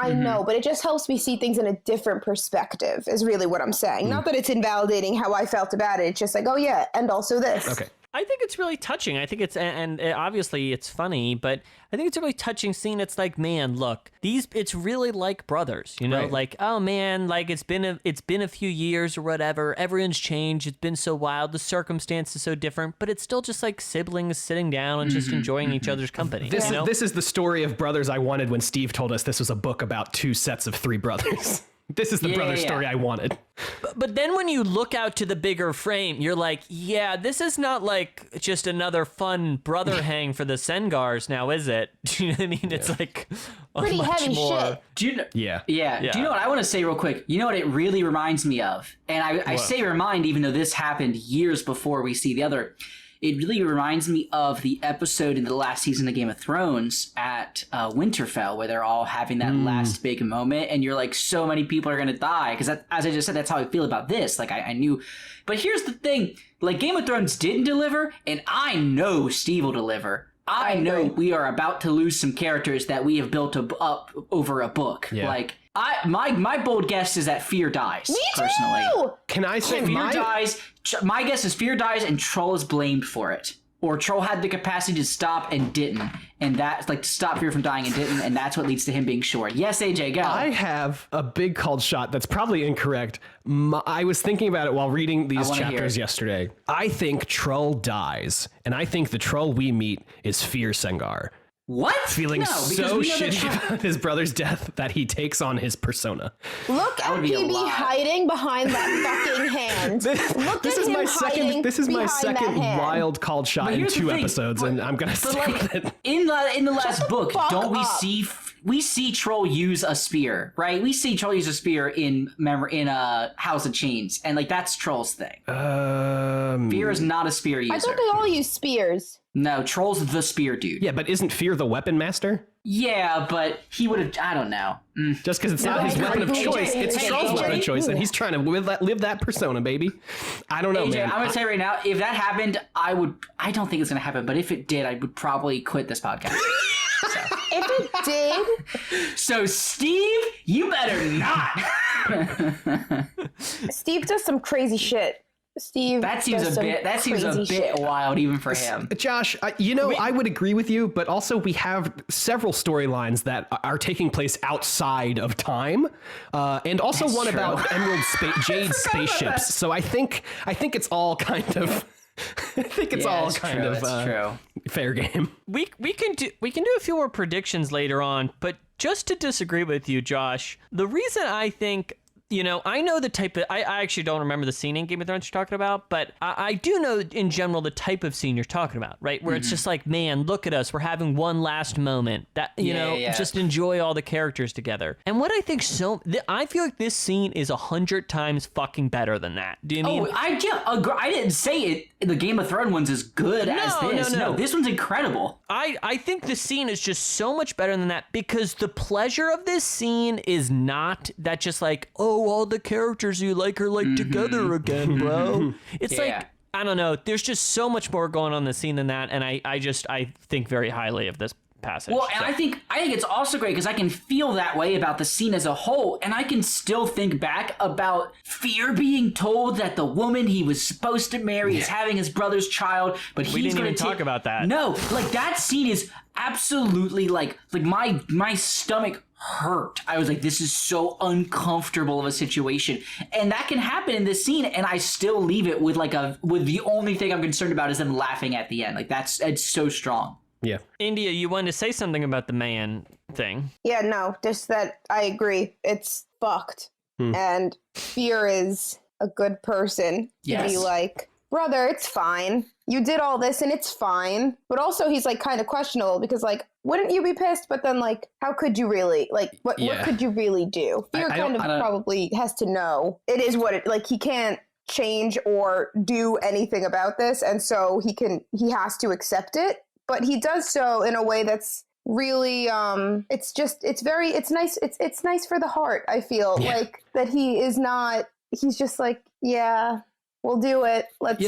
but it just helps me see things in a different perspective is really what I'm saying. Not that it's invalidating how I felt about it. It's just like, oh yeah, and also this. Okay. I think it's really touching. I think it's, and obviously it's funny, but I think it's a really touching scene. It's like, man, look, it's really like brothers, you know, Right. like, oh man, like it's been a few years or whatever. Everyone's changed. It's been so wild. The circumstance is so different, but it's still just like siblings sitting down and just enjoying each other's company. This is the story of brothers I wanted when Steve told us this was a book about 2 sets of 3 brothers. This is the brother story I wanted. But then when you look out to the bigger frame, you're like, yeah, this is not like just another fun brother hang for the Sengars now, is it? Do you know what I mean? It's like Pretty much heavy more. shit. Do you know? Yeah. Yeah. Do you know what I want to say real quick? You know what it really reminds me of? And I say remind even though this happened years before we see the other. It really reminds me of the episode in the last season of Game of Thrones at Winterfell, where they're all having that last big moment, and you're like, so many people are going to die. Because as I just said, that's how I feel about this. Like, I knew. But here's the thing. Like, Game of Thrones didn't deliver, and I know Steve will deliver. I know we are about to lose some characters that we have built up over a book. Yeah. Like, my bold guess is that Fear dies. Me personally. too! Can I say Fear dies. My guess is Fear dies and Troll is blamed for it. Or Troll had the capacity to stop and didn't. And that's like to stop Fear from dying and didn't. And that's what leads to him being sure. Yes, AJ, go. I have a big called shot that's probably incorrect. I was thinking about it while reading these chapters yesterday. I think Troll dies. And I think the Troll we meet is Fear Sengar. What? Feeling so shitty about his brother's death that he takes on his persona. Look at PB hiding behind that fucking hand. Look at him hiding. This is my behind second that hand. wild called shot in 2 episodes, and I'm gonna stick with it. In the last book, don't we up. see Troll use a spear, right? We see Troll use a spear in House of Chains, and like that's Troll's thing. Fear is not a spear user. I thought they all use spears. No, Troll's the spear dude. Yeah, but isn't Fear the weapon master? Yeah, but he would have. I don't know. Just because it's not his weapon of choice, it's Troll's weapon of choice, and he's trying to live that persona, baby. I don't know, AJ, man. I'm gonna say right now, if that happened, I don't think it's gonna happen, but if it did, I would probably quit this podcast. If it did, So Steve, you better not. Steve does some crazy shit. Steve, That seems a bit wild even for him. Josh, I would agree with you, but also we have several storylines that are taking place outside of time, and also That's one true. about Jade spaceships. So I think it's all kind of. I think it's all kind of true. fair game. We can do a few more predictions later on, but just to disagree with you, Josh, the reason I think you know, I know the type of, I actually don't remember the scene in Game of Thrones you're talking about, but I do know in general the type of scene you're talking about, right? Where it's just like, man, look at us. We're having one last moment that, you know, just enjoy all the characters together. And what I think I feel like this scene is 100 times fucking better than that. Do you mean? Oh, I didn't say it. The Game of Thrones one's as good as this. No, this one's incredible. I think the scene is just so much better than that because the pleasure of this scene is not that just like, oh, all the characters you like are like together again, bro. It's like, I don't know. There's just so much more going on in the scene than that. And I think very highly of this passage. Well, and I think it's also great because I can feel that way about the scene as a whole, and I can still think back about Fear being told that the woman he was supposed to marry is having his brother's child, but he's going to talk about that. No, like that scene is absolutely like my stomach hurt. I was like, this is so uncomfortable of a situation, and that can happen in this scene, and I still leave it with with the only thing I'm concerned about is them laughing at the end. Like it's so strong. Yeah. India, you wanted to say something about the man thing. Yeah, no, just that I agree. It's fucked. And Fear is a good person to be like, brother, it's fine. You did all this and it's fine. But also he's like kind of questionable because like, wouldn't you be pissed? But then like, how could you really? Like, what could you really do? Fear probably has to know. It is what it, like he can't change or do anything about this. And so he has to accept it. But he does so in a way that's really it's nice. It's nice for the heart. I feel like that he's just like, yeah, we'll do it. Let's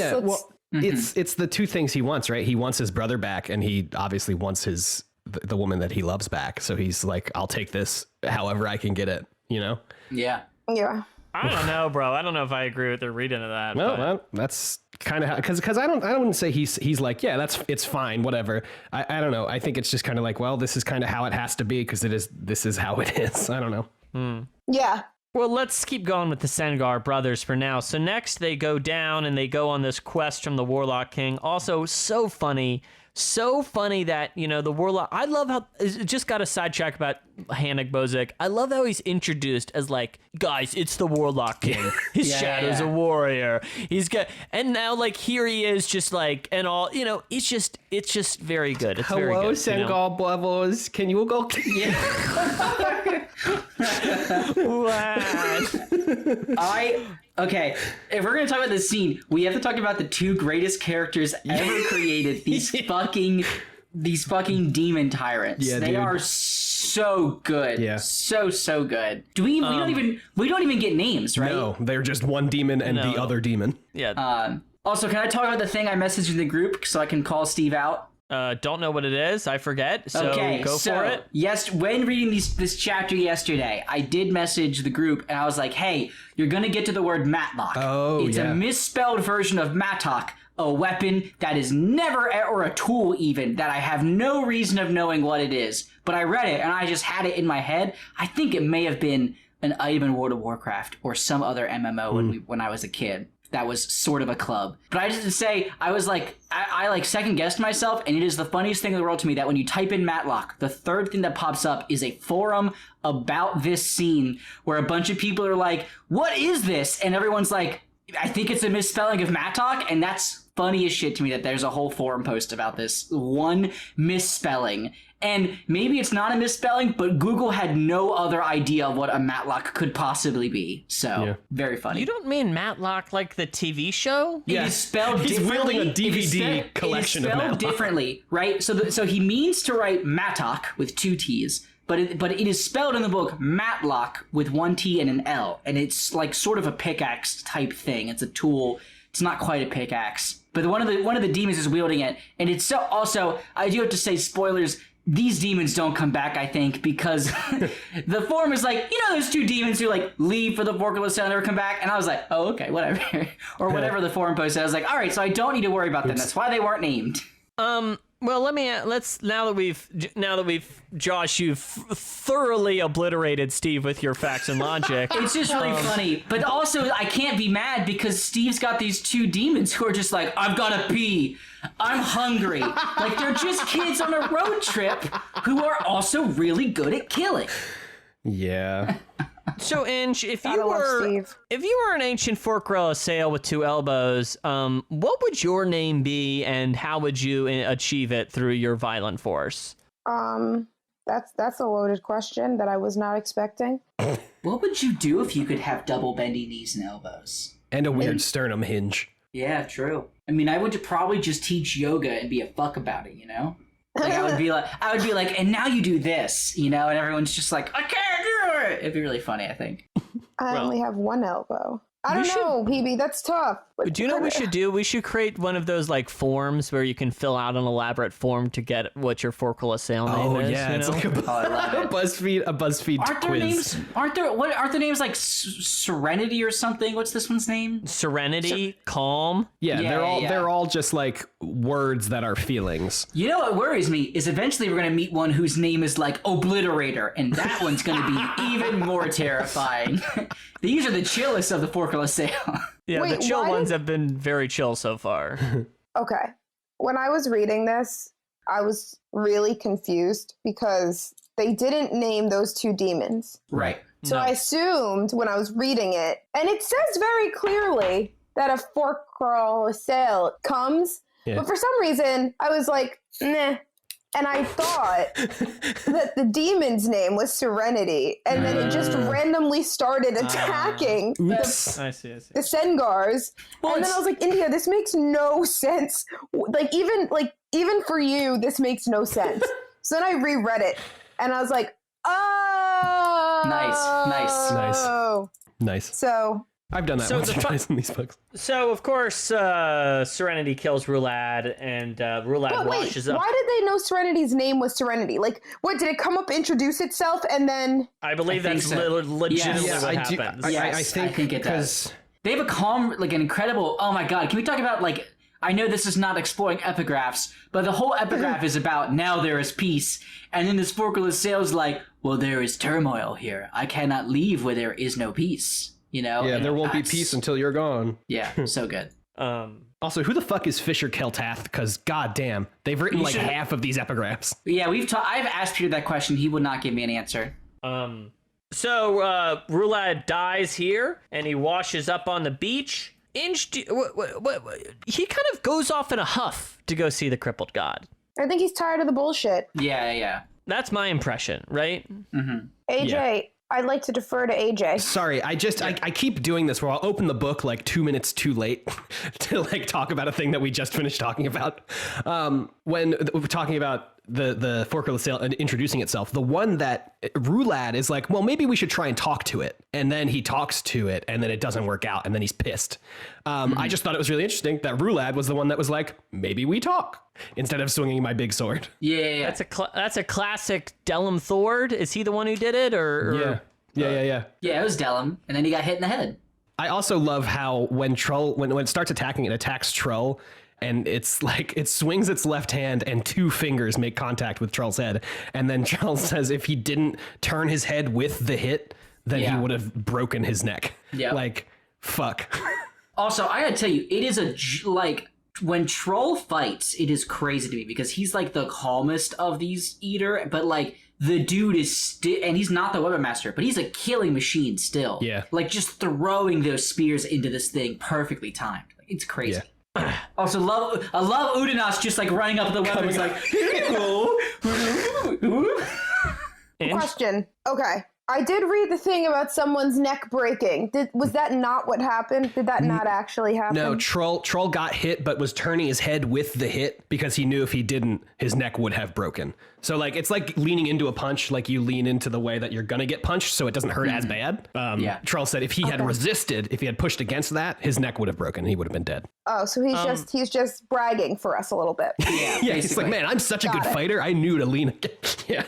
it's the two things he wants, right? He wants his brother back, and he obviously wants the woman that he loves back. So he's like, I'll take this however I can get it, you know? Yeah. I don't know, bro. I don't know if I agree with the reading of that. Well, that's kind of because I wouldn't say he's like, yeah, it's fine, whatever. I don't know. I think it's just kind of like, well, this is kind of how it has to be because this is how it is. I don't know. Yeah. Well, let's keep going with the Sengar brothers for now. So next they go down and they go on this quest from the Warlock King. Also, so funny that, you know, the Warlock, I love how, just got a sidetrack about Hanek Bozek. I love how he's introduced as like, guys, it's the Warlock King. His shadow's a warrior. He's got, and now like here he is just like, and all, you know, it's just very good. It's very good. Hello, Sengar brothers. Can you go? Okay, if we're gonna talk about this scene, we have to talk about the two greatest characters ever created. These fucking demon tyrants. Yeah, they are so good. Yeah, so good. We don't even get names, right? No, they're just one demon and the other demon. Yeah. Also, can I talk about the thing I messaged in the group so I can call Steve out? Don't know what it is. I forget. So go for it. Yes, when reading this chapter yesterday, I did message the group and I was like, hey, you're going to get to the word matlock. Oh, it's a misspelled version of mattock, a weapon that is never, or a tool even, that I have no reason of knowing what it is. But I read it and I just had it in my head. I think it may have been an item in World of Warcraft or some other MMO when I was a kid. That was sort of a club. But I just to say, I was like, I like second guessed myself, and it is the funniest thing in the world to me that when you type in Matlock, the third thing that pops up is a forum about this scene where a bunch of people are like, what is this? And everyone's like, I think it's a misspelling of Mattock, and that's funny as shit to me that there's a whole forum post about this one misspelling. And maybe it's not a misspelling, but Google had no other idea of what a Matlock could possibly be. So, very funny. You don't mean Matlock like the TV show? It is spelled He's differently. wielding a DVD collection of It is spelled Matlock. differently, right? So he means to write Mattock with two T's, but it is spelled in the book Matlock with one T and an L. And it's like sort of a pickaxe type thing. It's a tool. It's not quite a pickaxe. But one of the demons is wielding it. And it's so also, I do have to say, spoilers, these demons don't come back, I think, because the forum is like, there's two demons who like leave for the Vorkulus and never come back. And I was like, oh, okay, whatever. Or whatever the forum post said. I was like, all right, so I don't need to worry about them. That's why they weren't named. Well, let's now that we've Josh, you've thoroughly obliterated Steve with your facts and logic. It's just really funny, but also I can't be mad because Steve's got these two demons who are just like, I've got to pee, I'm hungry. Like they're just kids on a road trip who are also really good at killing. Yeah. So, Inge, if Gotta love Steve. you were an ancient fork-relic sail with two elbows, what would your name be, and how would you achieve it through your violent force? That's a loaded question that I was not expecting. What would you do if you could have double bendy knees and elbows? And a weird sternum hinge. Yeah, true. I mean, I would probably just teach yoga and be a fuck about it, you know? Like I would be like, and now you do this, you know, and everyone's just like, I can't do it. It'd be really funny, I think. I only have one elbow. I don't know, PB. That's tough. Do you know what we should do? We should create one of those like forms where you can fill out an elaborate form to get what your fork-relic sail name is. Yeah, it's know? like a BuzzFeed Aren't there names like Serenity or something? What's this one's name? Serenity, calm. Yeah, Yeah, they're all just like words that are feelings. You know what worries me is eventually we're gonna meet one whose name is like Obliterator, and that one's gonna be even more terrifying. These are the chillest of the fork-relic sail. Yeah, Wait, the chill why ones have been very chill so far. Okay. When I was reading this, I was really confused because they didn't name those two demons. Right. So No. I assumed when I was reading it, and it says very clearly that a fork-relic sail comes, Yeah. but for some reason I was like, nah. And I thought that the demon's name was Serenity, and then it just randomly started attacking Oops. I see. the Sengars. Well, And then I was like, India, this makes no sense. Even for you, this makes no sense. So then I reread it, and I was like, oh, Nice. So I've done that So once or the twice in these books. So, of course, Serenity kills Rulad, and Rulad but wait, washes up. why did they know Serenity's name was Serenity? Like, what, did it come up, introduce itself, and then... I believe I that's think so. legitimately Yes. what I do- happens. Yes, I think it because does. They have a calm, like an incredible. Oh my god! Can we talk about like? I know this is not exploring epigraphs, but the whole epigraph is about now there is peace, and then this fork-relic sail's like, well, there is turmoil here. I cannot leave where there is no peace. You know? yeah, And there won't be that's- peace until you're gone. Yeah, so good. Also, who the fuck is Fisher Keltath? Because goddamn, they've written like should- half of these epigraphs. Yeah, I've asked Peter that question. He would not give me an answer. So, Rulad dies here, and he washes up on the beach. Inge, he kind of goes off in a huff to go see the crippled god. I think he's tired of the bullshit. Yeah. That's my impression, right? AJ, Yeah. I'd like to defer to AJ. Sorry, I keep doing this where I'll open the book like 2 minutes too late to like talk about a thing that we just finished talking about. When we're talking about the fork-relic sail and introducing itself, the one that Rulad is like, well, maybe we should try and talk to it, and then he talks to it, and then it doesn't work out, and then he's pissed. I just thought it was really interesting that Rulad was the one that was like, maybe we talk instead of swinging my big sword. Yeah. That's a classic Dellum Thord. Is he the one who did it, or... Yeah. Yeah, it was Dellum, and then he got hit in the head. I also love how when Trull, when it starts attacking, it attacks Trull, and it's like it swings its left hand and two fingers make contact with Trull's head, and then Trull says if he didn't turn his head with the hit, then he Yeah. would have broken his neck. Yeah. Like, fuck. Also, I gotta tell you, it is like when Troll fights, it is crazy to me because he's like the calmest of these eater, but like the dude is still, and he's not the weapon master, but he's a killing machine still. Yeah. Like just throwing those spears into this thing perfectly timed. It's crazy. Also, I love Udanas just like running up with the weapon. He's like, here you go. Question. Okay. I did read the thing about someone's neck breaking. Was that not what happened? Did that not actually happen? No, Trull got hit, but was turning his head with the hit because he knew if he didn't, his neck would have broken. So like it's like leaning into a punch, like you lean into the way that you're gonna get punched, so it doesn't hurt as bad. Yeah. Trull said if he had resisted, if he had pushed against that, his neck would have broken and he would have been dead. Oh, so he's just bragging for us a little bit. Yeah, Yeah, he's like, basically. man, I'm such a good Got it. fighter. I knew to lean against. Yeah.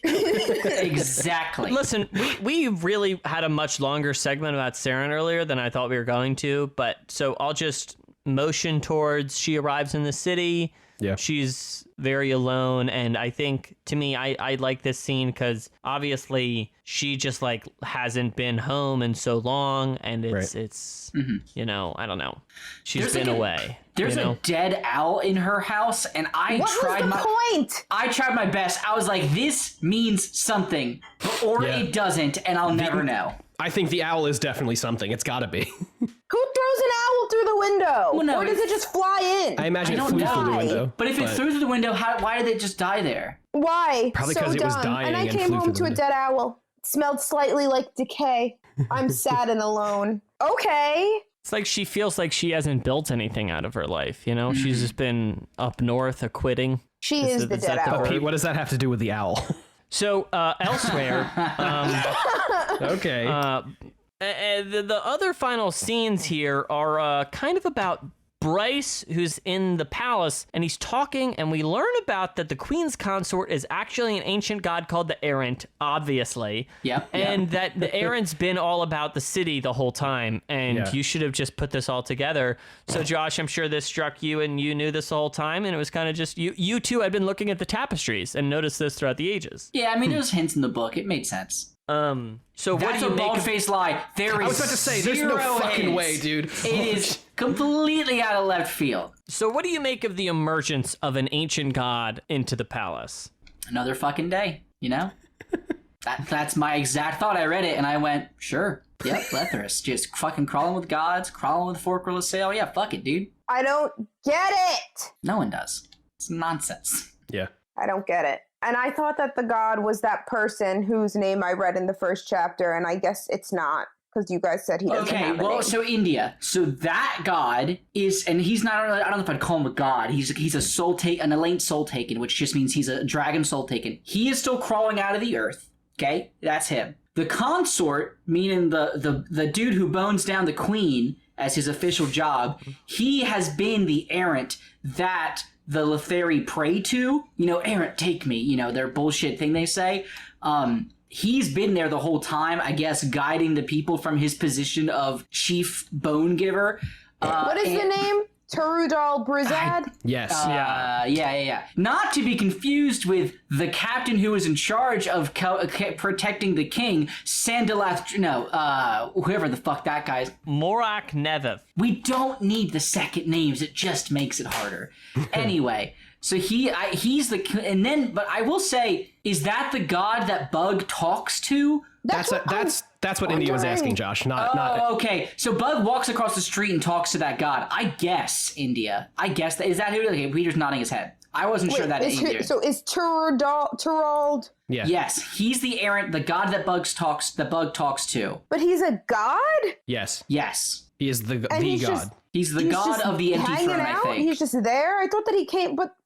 Exactly. Listen, we really had a much longer segment about Seren earlier than I thought we were going to, but so I'll just motion towards she arrives in the city. Yeah. She's very alone, and I think, to me, I like this scene because obviously she just like hasn't been home in so long, and it's you know, I don't know. She's been away. There's a dead owl in her house, and I tried my best. I was like, this means something, or it doesn't, and I'll never know. I think the owl is definitely something. It's got to be. Who throws an owl through the window? Well, no, or does it just fly in? I imagine it flew through the window. But if it flew through the window, why did it just die there? Why? Probably so because it was dumb. dying And I and came flew home through to the a window. dead owl. It smelled slightly like decay. I'm sad and alone. Okay. It's like she feels like she hasn't built anything out of her life, you know? She's just been up north acquitting. She is the dead owl. Pete, what does that have to do with the owl? So, elsewhere, Okay. the other final scenes here are kind of about Bryce, who's in the palace, and he's talking, and we learn about that the queen's consort is actually an ancient god called the Errant, obviously. Yep. And that the Errant's been all about the city the whole time, and you should have just put this all together. So, Josh, I'm sure this struck you, and you knew this the whole time, and it was kind of just, you too had been looking at the tapestries and noticed this throughout the ages. Yeah, I mean, there was hints in the book. It made sense. So what That's do you a make bald-faced lie. There is I was about to say, there's no zero fucking hints. way, dude. It is completely out of left field. So what do you make of the emergence of an ancient god into the palace? Another fucking day, you know? That's my exact thought. I read it and I went, sure. Yep, Lethrus. Just fucking crawling with gods, crawling with Forkrilla Sail. Yeah, fuck it, dude. I don't get it. No one does. It's nonsense. Yeah. I don't get it. And I thought that the god was that person whose name I read in the first chapter, and I guess it's not, because you guys said he doesn't have a name. So India. So that god is, and he's not really, I don't know if I'd call him a god. He's a soul take, an Elaine soul taken, which just means he's a dragon soul taken. He is still crawling out of the earth. Okay, that's him. The consort, meaning the dude who bones down the queen as his official job, he has been the errant that the Letheri pray to. You know, errant, take me. You know, their bullshit thing they say. He's been there the whole time, I guess, guiding the people from his position of chief bone giver. What is the name? Turudal Brizad? Yes. Yeah. Not to be confused with the captain who was in charge of protecting the king, Sandalath. No, whoever the fuck that guy is. Morak Neveth. We don't need the second names. It just makes it harder. Anyway, so he's the, and then, but I will say, is that the god that Bug talks to? That's what India was asking, Josh. Not. Okay. So Bug walks across the street and talks to that god. I guess India. I guess that is that who? Okay, Peter's nodding his head. I wasn't sure that either. So is Turald? Yeah. Yes, he's the errant, the god that Bug talks to. But he's a god? Yes. Yes. He is the god. He's the god just of the empty hanging throne, out? I think. He's just there? I thought that he came, but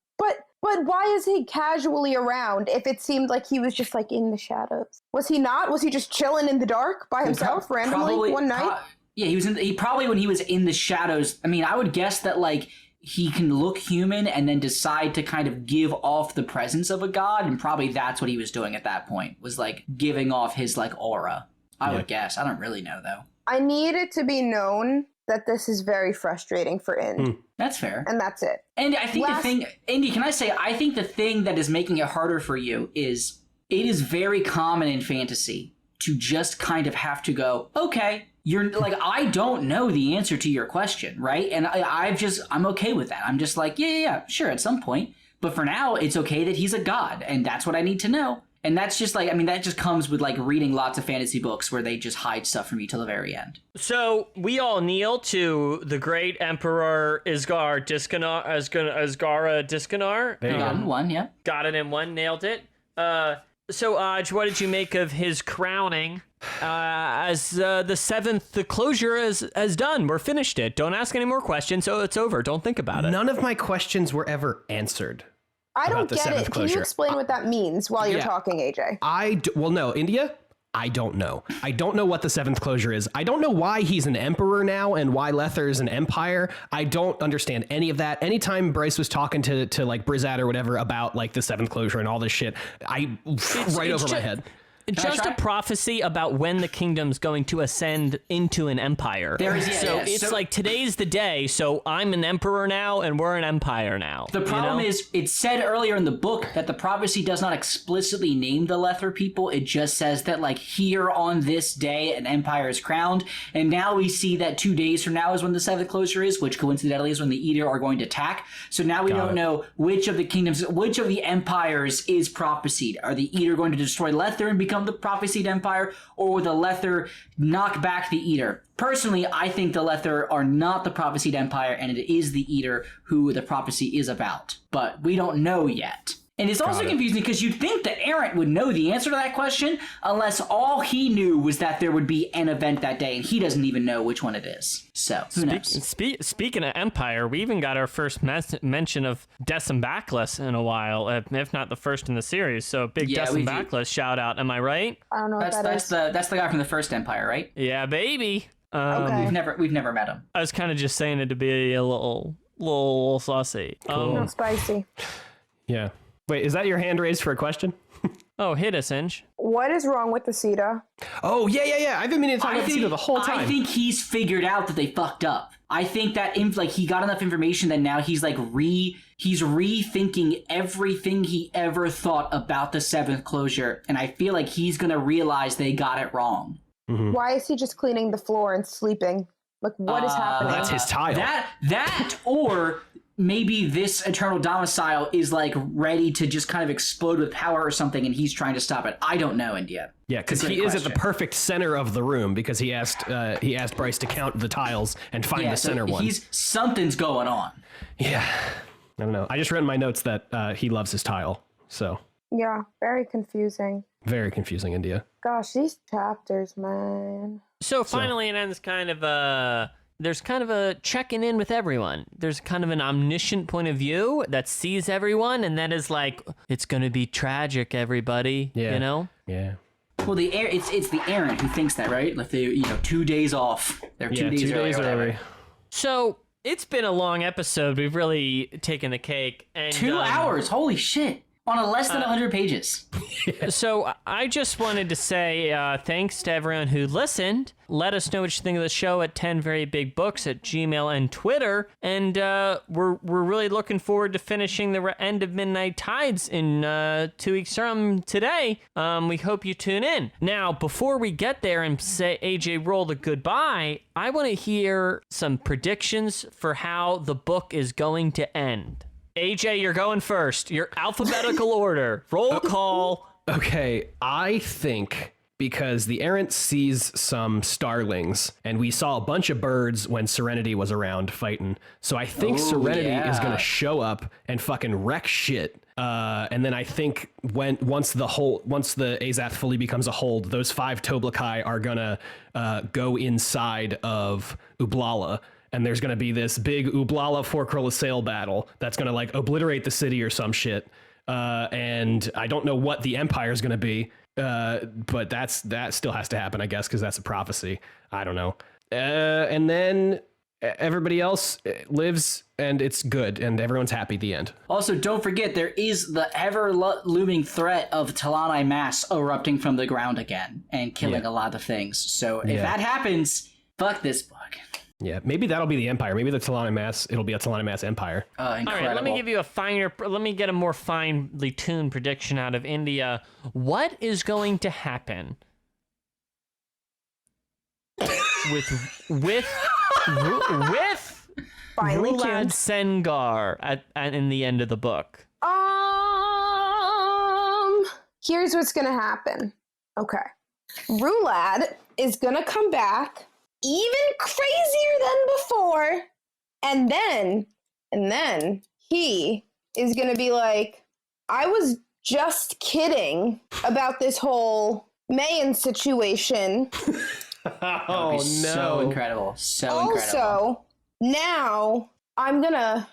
why is he casually around if it seemed like he was just like in the shadows? Was he not? Was he just chilling in the dark by himself randomly one night? Yeah, he probably when he was in the shadows. I mean, I would guess that like he can look human and then decide to kind of give off the presence of a god, and probably that's what he was doing at that point, was like giving off his like aura. I would guess. I don't really know though. I need it to be known that this is very frustrating for Ind. That's fair. And that's it. And I think the thing, Indy, can I say, I think the thing that is making it harder for you is it is very common in fantasy to just kind of have to go, okay, you're like, I don't know the answer to your question, right? And I'm okay with that. I'm just like, yeah, sure, at some point. But for now, it's okay that he's a god, and that's what I need to know. And that's just like, I mean, that just comes with like reading lots of fantasy books where they just hide stuff from you till the very end. So we all kneel to the great Emperor Isgar Discanar, Asgara Discanar. There you go. Got in one, yeah. Got it in one, nailed it. So Aj, what did you make of his crowning as the seventh closure is done? We're finished it. Don't ask any more questions. So it's over. Don't think about it. None of my questions were ever answered. I don't the get seventh it. Can you closure. explain what that means while you're talking, AJ? Well, no, India, I don't know. I don't know what the seventh closure is. I don't know why he's an emperor now and why Lether is an empire. I don't understand any of that. Anytime Bryce was talking to like Brizad or whatever about like the seventh closure and all this shit, over my head. just a prophecy about when the kingdom's going to ascend into an empire. It's like today's the day, so I'm an emperor now and we're an empire now. The problem is, it said earlier in the book that the prophecy does not explicitly name the Lether people. It just says that, like, here on this day, an empire is crowned. And now we see that 2 days from now is when the seventh closure is, which coincidentally is when the Eater are going to attack. So now we don't know which of the kingdoms, which of the empires is prophesied. Are the Eater going to destroy Lether and become the prophesied empire, or will the Lether knock back the Eater? Personally, I think the Lether are not the prophesied empire, and it is the Eater who the prophecy is about. But we don't know yet. And it's also confusing because you'd think that Eren would know the answer to that question, unless all he knew was that there would be an event that day, and he doesn't even know which one it is. So, who knows? Speaking of Empire, we even got our first mention of Decim Backless in a while, if not the first in the series. So, big Decim Backless shout out. Am I right? I don't know what that is. That's the guy from the first Empire, right? Yeah, baby. Okay. We've never met him. I was kind of just saying it to be a little saucy. No, spicy. Yeah. Wait, is that your hand raised for a question? Oh, hit us, Inge. What is wrong with the Sita? Oh, yeah. I've been meaning to talk about the Sita the whole time. I think he's figured out that they fucked up. I think that he got enough information that now he's like he's rethinking everything he ever thought about the seventh closure, and I feel like he's gonna realize they got it wrong. Mm-hmm. Why is he just cleaning the floor and sleeping? Like, what is happening? That's his tile. That or maybe this eternal domicile is like ready to just kind of explode with power or something, and he's trying to stop it. I don't know, India. Yeah, because he is at the perfect center of the room because he asked Bryce to count the tiles and find the center one. Something's going on. Yeah, I don't know. I just read in my notes that he loves his tile. So yeah, very confusing. Very confusing, India. Gosh, these chapters, man. So finally, it ends kind of there's kind of a checking in with everyone. There's kind of an omniscient point of view that sees everyone, and that is like, it's going to be tragic, everybody. Yeah. You know? Yeah. Well, it's the Eren who thinks that, right? Like they 2 days off. They're 2 days, 2 days early. So it's been a long episode. We've really taken the cake. And 2 hours. Holy shit. On a less than 100 pages. So I just wanted to say thanks to everyone who listened. Let us know what you think of the show at 10 Very Big Books at Gmail and Twitter. And we're really looking forward to finishing the end of Midnight Tides in 2 weeks from today. We hope you tune in. Now, before we get there and say AJ roll the goodbye, I want to hear some predictions for how the book is going to end. AJ, you're going first. Your alphabetical order. Roll call. Okay, I think because the Errant sees some starlings, and we saw a bunch of birds when Serenity was around fighting. So I think Serenity is going to show up and fucking wreck shit. And then I think once the Azath fully becomes a hold, those 5 Toblakai are going to go inside of Ublala. And there's going to be this big Ublala Forkrilla sail battle that's going to like obliterate the city or some shit. And I don't know what the Empire is going to be, but that still has to happen, I guess, because that's a prophecy. I don't know. And then everybody else lives and it's good and everyone's happy at the end. Also, don't forget, there is the ever-looming threat of Talani mass erupting from the ground again and killing a lot of things. So if that happens, fuck this book. Yeah, maybe that'll be the Empire. Maybe the Talani Mass, it'll be a Talani Mass Empire. Incredible. All right, let me give you let me get a more finely tuned prediction out of India. What is going to happen with Finely Rulad tuned. Sengar in the end of the book? Here's what's gonna happen. Okay. Rulad is gonna come back even crazier than before, and then he is gonna be like, I was just kidding about this whole Mayan situation. Oh no. So incredible. Also, now I'm gonna...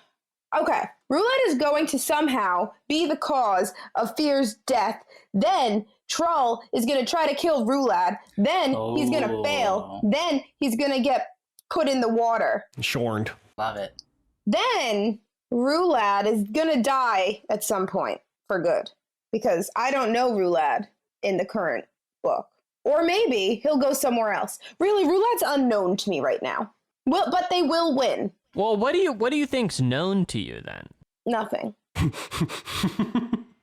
Okay, Roulette is going to somehow be the cause of Fear's death. Then Troll is going to try to kill Roulette. Then he's going to fail. Then he's going to get put in the water. Shorned. Love it. Then Roulette is going to die at some point for good. Because I don't know Roulette in the current book. Or maybe he'll go somewhere else. Really, roulette's unknown to me right now. Well, but they will win. Well, what do you think's known to you then? Nothing.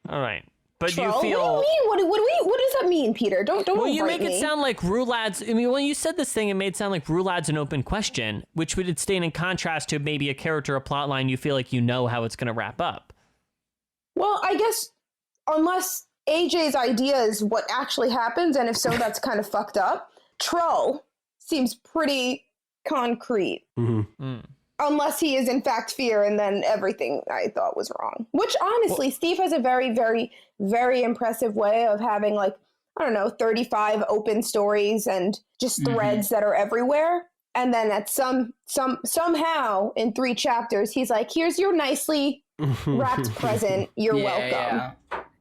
All right. But Troll? you feel... What do you mean? What does that mean, Peter? Don't Well, you overwrite make it sound like roulette's... I mean, when you said this thing, it made it sound like roulette's an open question, which would stand in contrast to maybe a character or plot line you feel like you know how it's going to wrap up. Well, I guess unless AJ's idea is what actually happens, and if so, that's kind of fucked up. Troll seems pretty concrete. Mm-hmm. Unless he is in fact fear, and then everything I thought was wrong. Which honestly, Steve has a very, very, very impressive way of having, like, I don't know, 35 open stories and just threads that are everywhere. And then at somehow in 3 chapters, he's like, here's your nicely wrapped present. You're welcome. Yeah.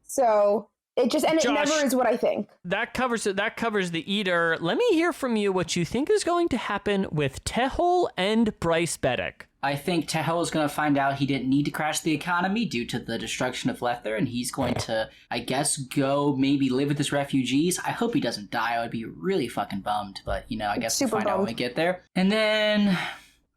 So it just, and Josh, it never is what I think. That covers the Eater. Let me hear from you what you think is going to happen with Tehol and Bryce Beddick. I think Tehol is going to find out he didn't need to crash the economy due to the destruction of Lether, and he's going to, I guess, go maybe live with his refugees. I hope he doesn't die. I would be really fucking bummed, but, you know, I guess we'll find out when we get there. And then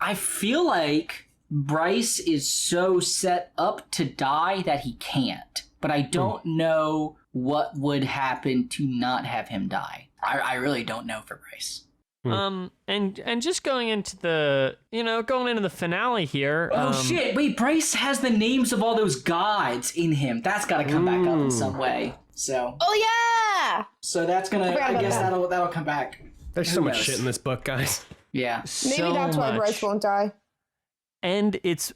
I feel like Bryce is so set up to die that he can't, but I don't know what would happen to not have him die. I really don't know for Bryce. And just going into the finale here. Oh shit, wait, Bryce has the names of all those gods in him. That's got to come back up in some way. So. Oh yeah. So that's gonna, I guess that'll come back. There's so much shit in this book, guys. Yeah. Maybe that's why Bryce won't die. And it's,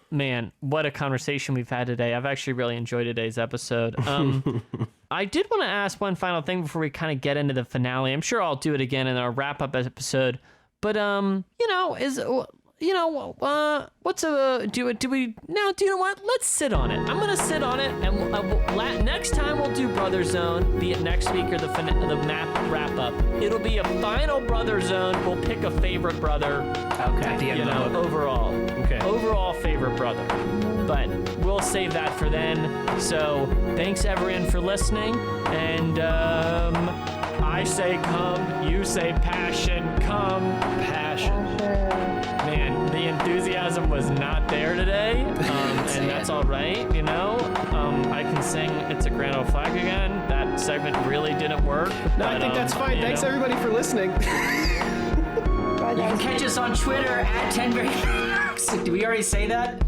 man, what a conversation we've had today. I've actually really enjoyed today's episode. I did want to ask one final thing before we kind of get into the finale. I'm sure I'll do it again in our wrap-up episode. But, what's a, do we, now, do you know what? Let's sit on it. I'm going to sit on it, and next time we'll do Brother Zone, be it next week or the map wrap-up. It'll be a final Brother Zone. We'll pick a favorite brother. Okay. At the end of the overall. Okay. Overall favorite brother. But we'll save that for then. So thanks everyone for listening. And I say come, you say passion, come, passion. Man, the enthusiasm was not there today. And that's all right, you know. I can sing It's a Grand Old Flag again. That segment really didn't work. No, I think that's fine. Thanks everybody for listening. You can catch us on Twitter at 10very. Did we already say that?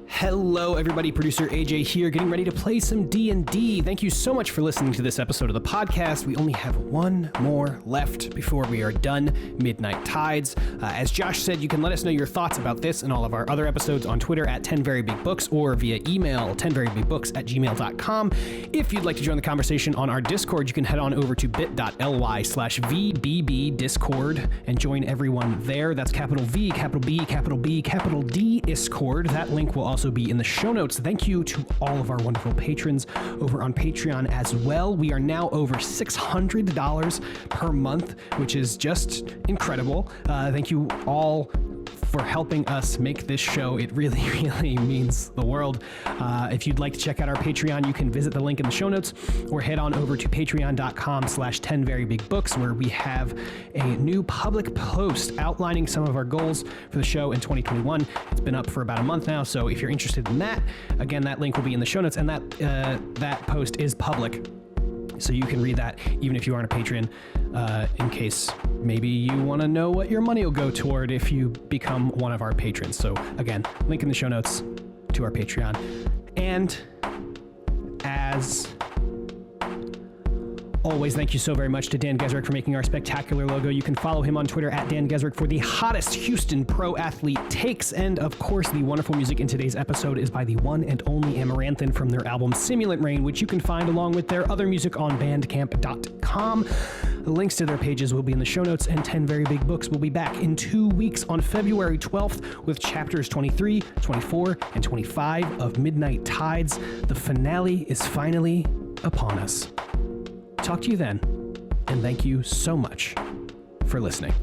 Hello, everybody. Producer AJ here, getting ready to play some D&D. Thank you so much for listening to this episode of the podcast. We only have one more left before we are done. Midnight Tides. As Josh said, you can let us know your thoughts about this and all of our other episodes on Twitter at 10verybigbooks or via email 10verybigbooks@gmail.com. If you'd like to join the conversation on our Discord, you can head on over to bit.ly/VBB Discord and join everyone there. That's capital V, capital B, capital B, capital D Discord. That link will also be in the show notes. Thank you to all of our wonderful patrons over on Patreon as well. We are now over $600 per month, which is just incredible. Thank you all for helping us make this show. It really, really means the world. If you'd like to check out our Patreon, you can visit the link in the show notes or head on over to patreon.com/10verybigbooks, where we have a new public post outlining some of our goals for the show in 2021. It's been up for about a month now, so if you're interested in that, again, that link will be in the show notes, and that post is public. So you can read that even if you aren't a patron, in case maybe you want to know what your money will go toward if you become one of our patrons. So again, link in the show notes to our Patreon. And as always, thank you so very much to Dan Gesrick for making our spectacular logo. You can follow him on Twitter at Dan Gesrick for the hottest Houston pro athlete takes. And of course, the wonderful music in today's episode is by the one and only Amaranthin from their album Simulant Rain, which you can find along with their other music on bandcamp.com. The links to their pages will be in the show notes, and 10 Very Big Books will be back in 2 weeks on February 12th with chapters 23, 24, and 25 of Midnight Tides. The finale is finally upon us. Talk to you then, and thank you so much for listening.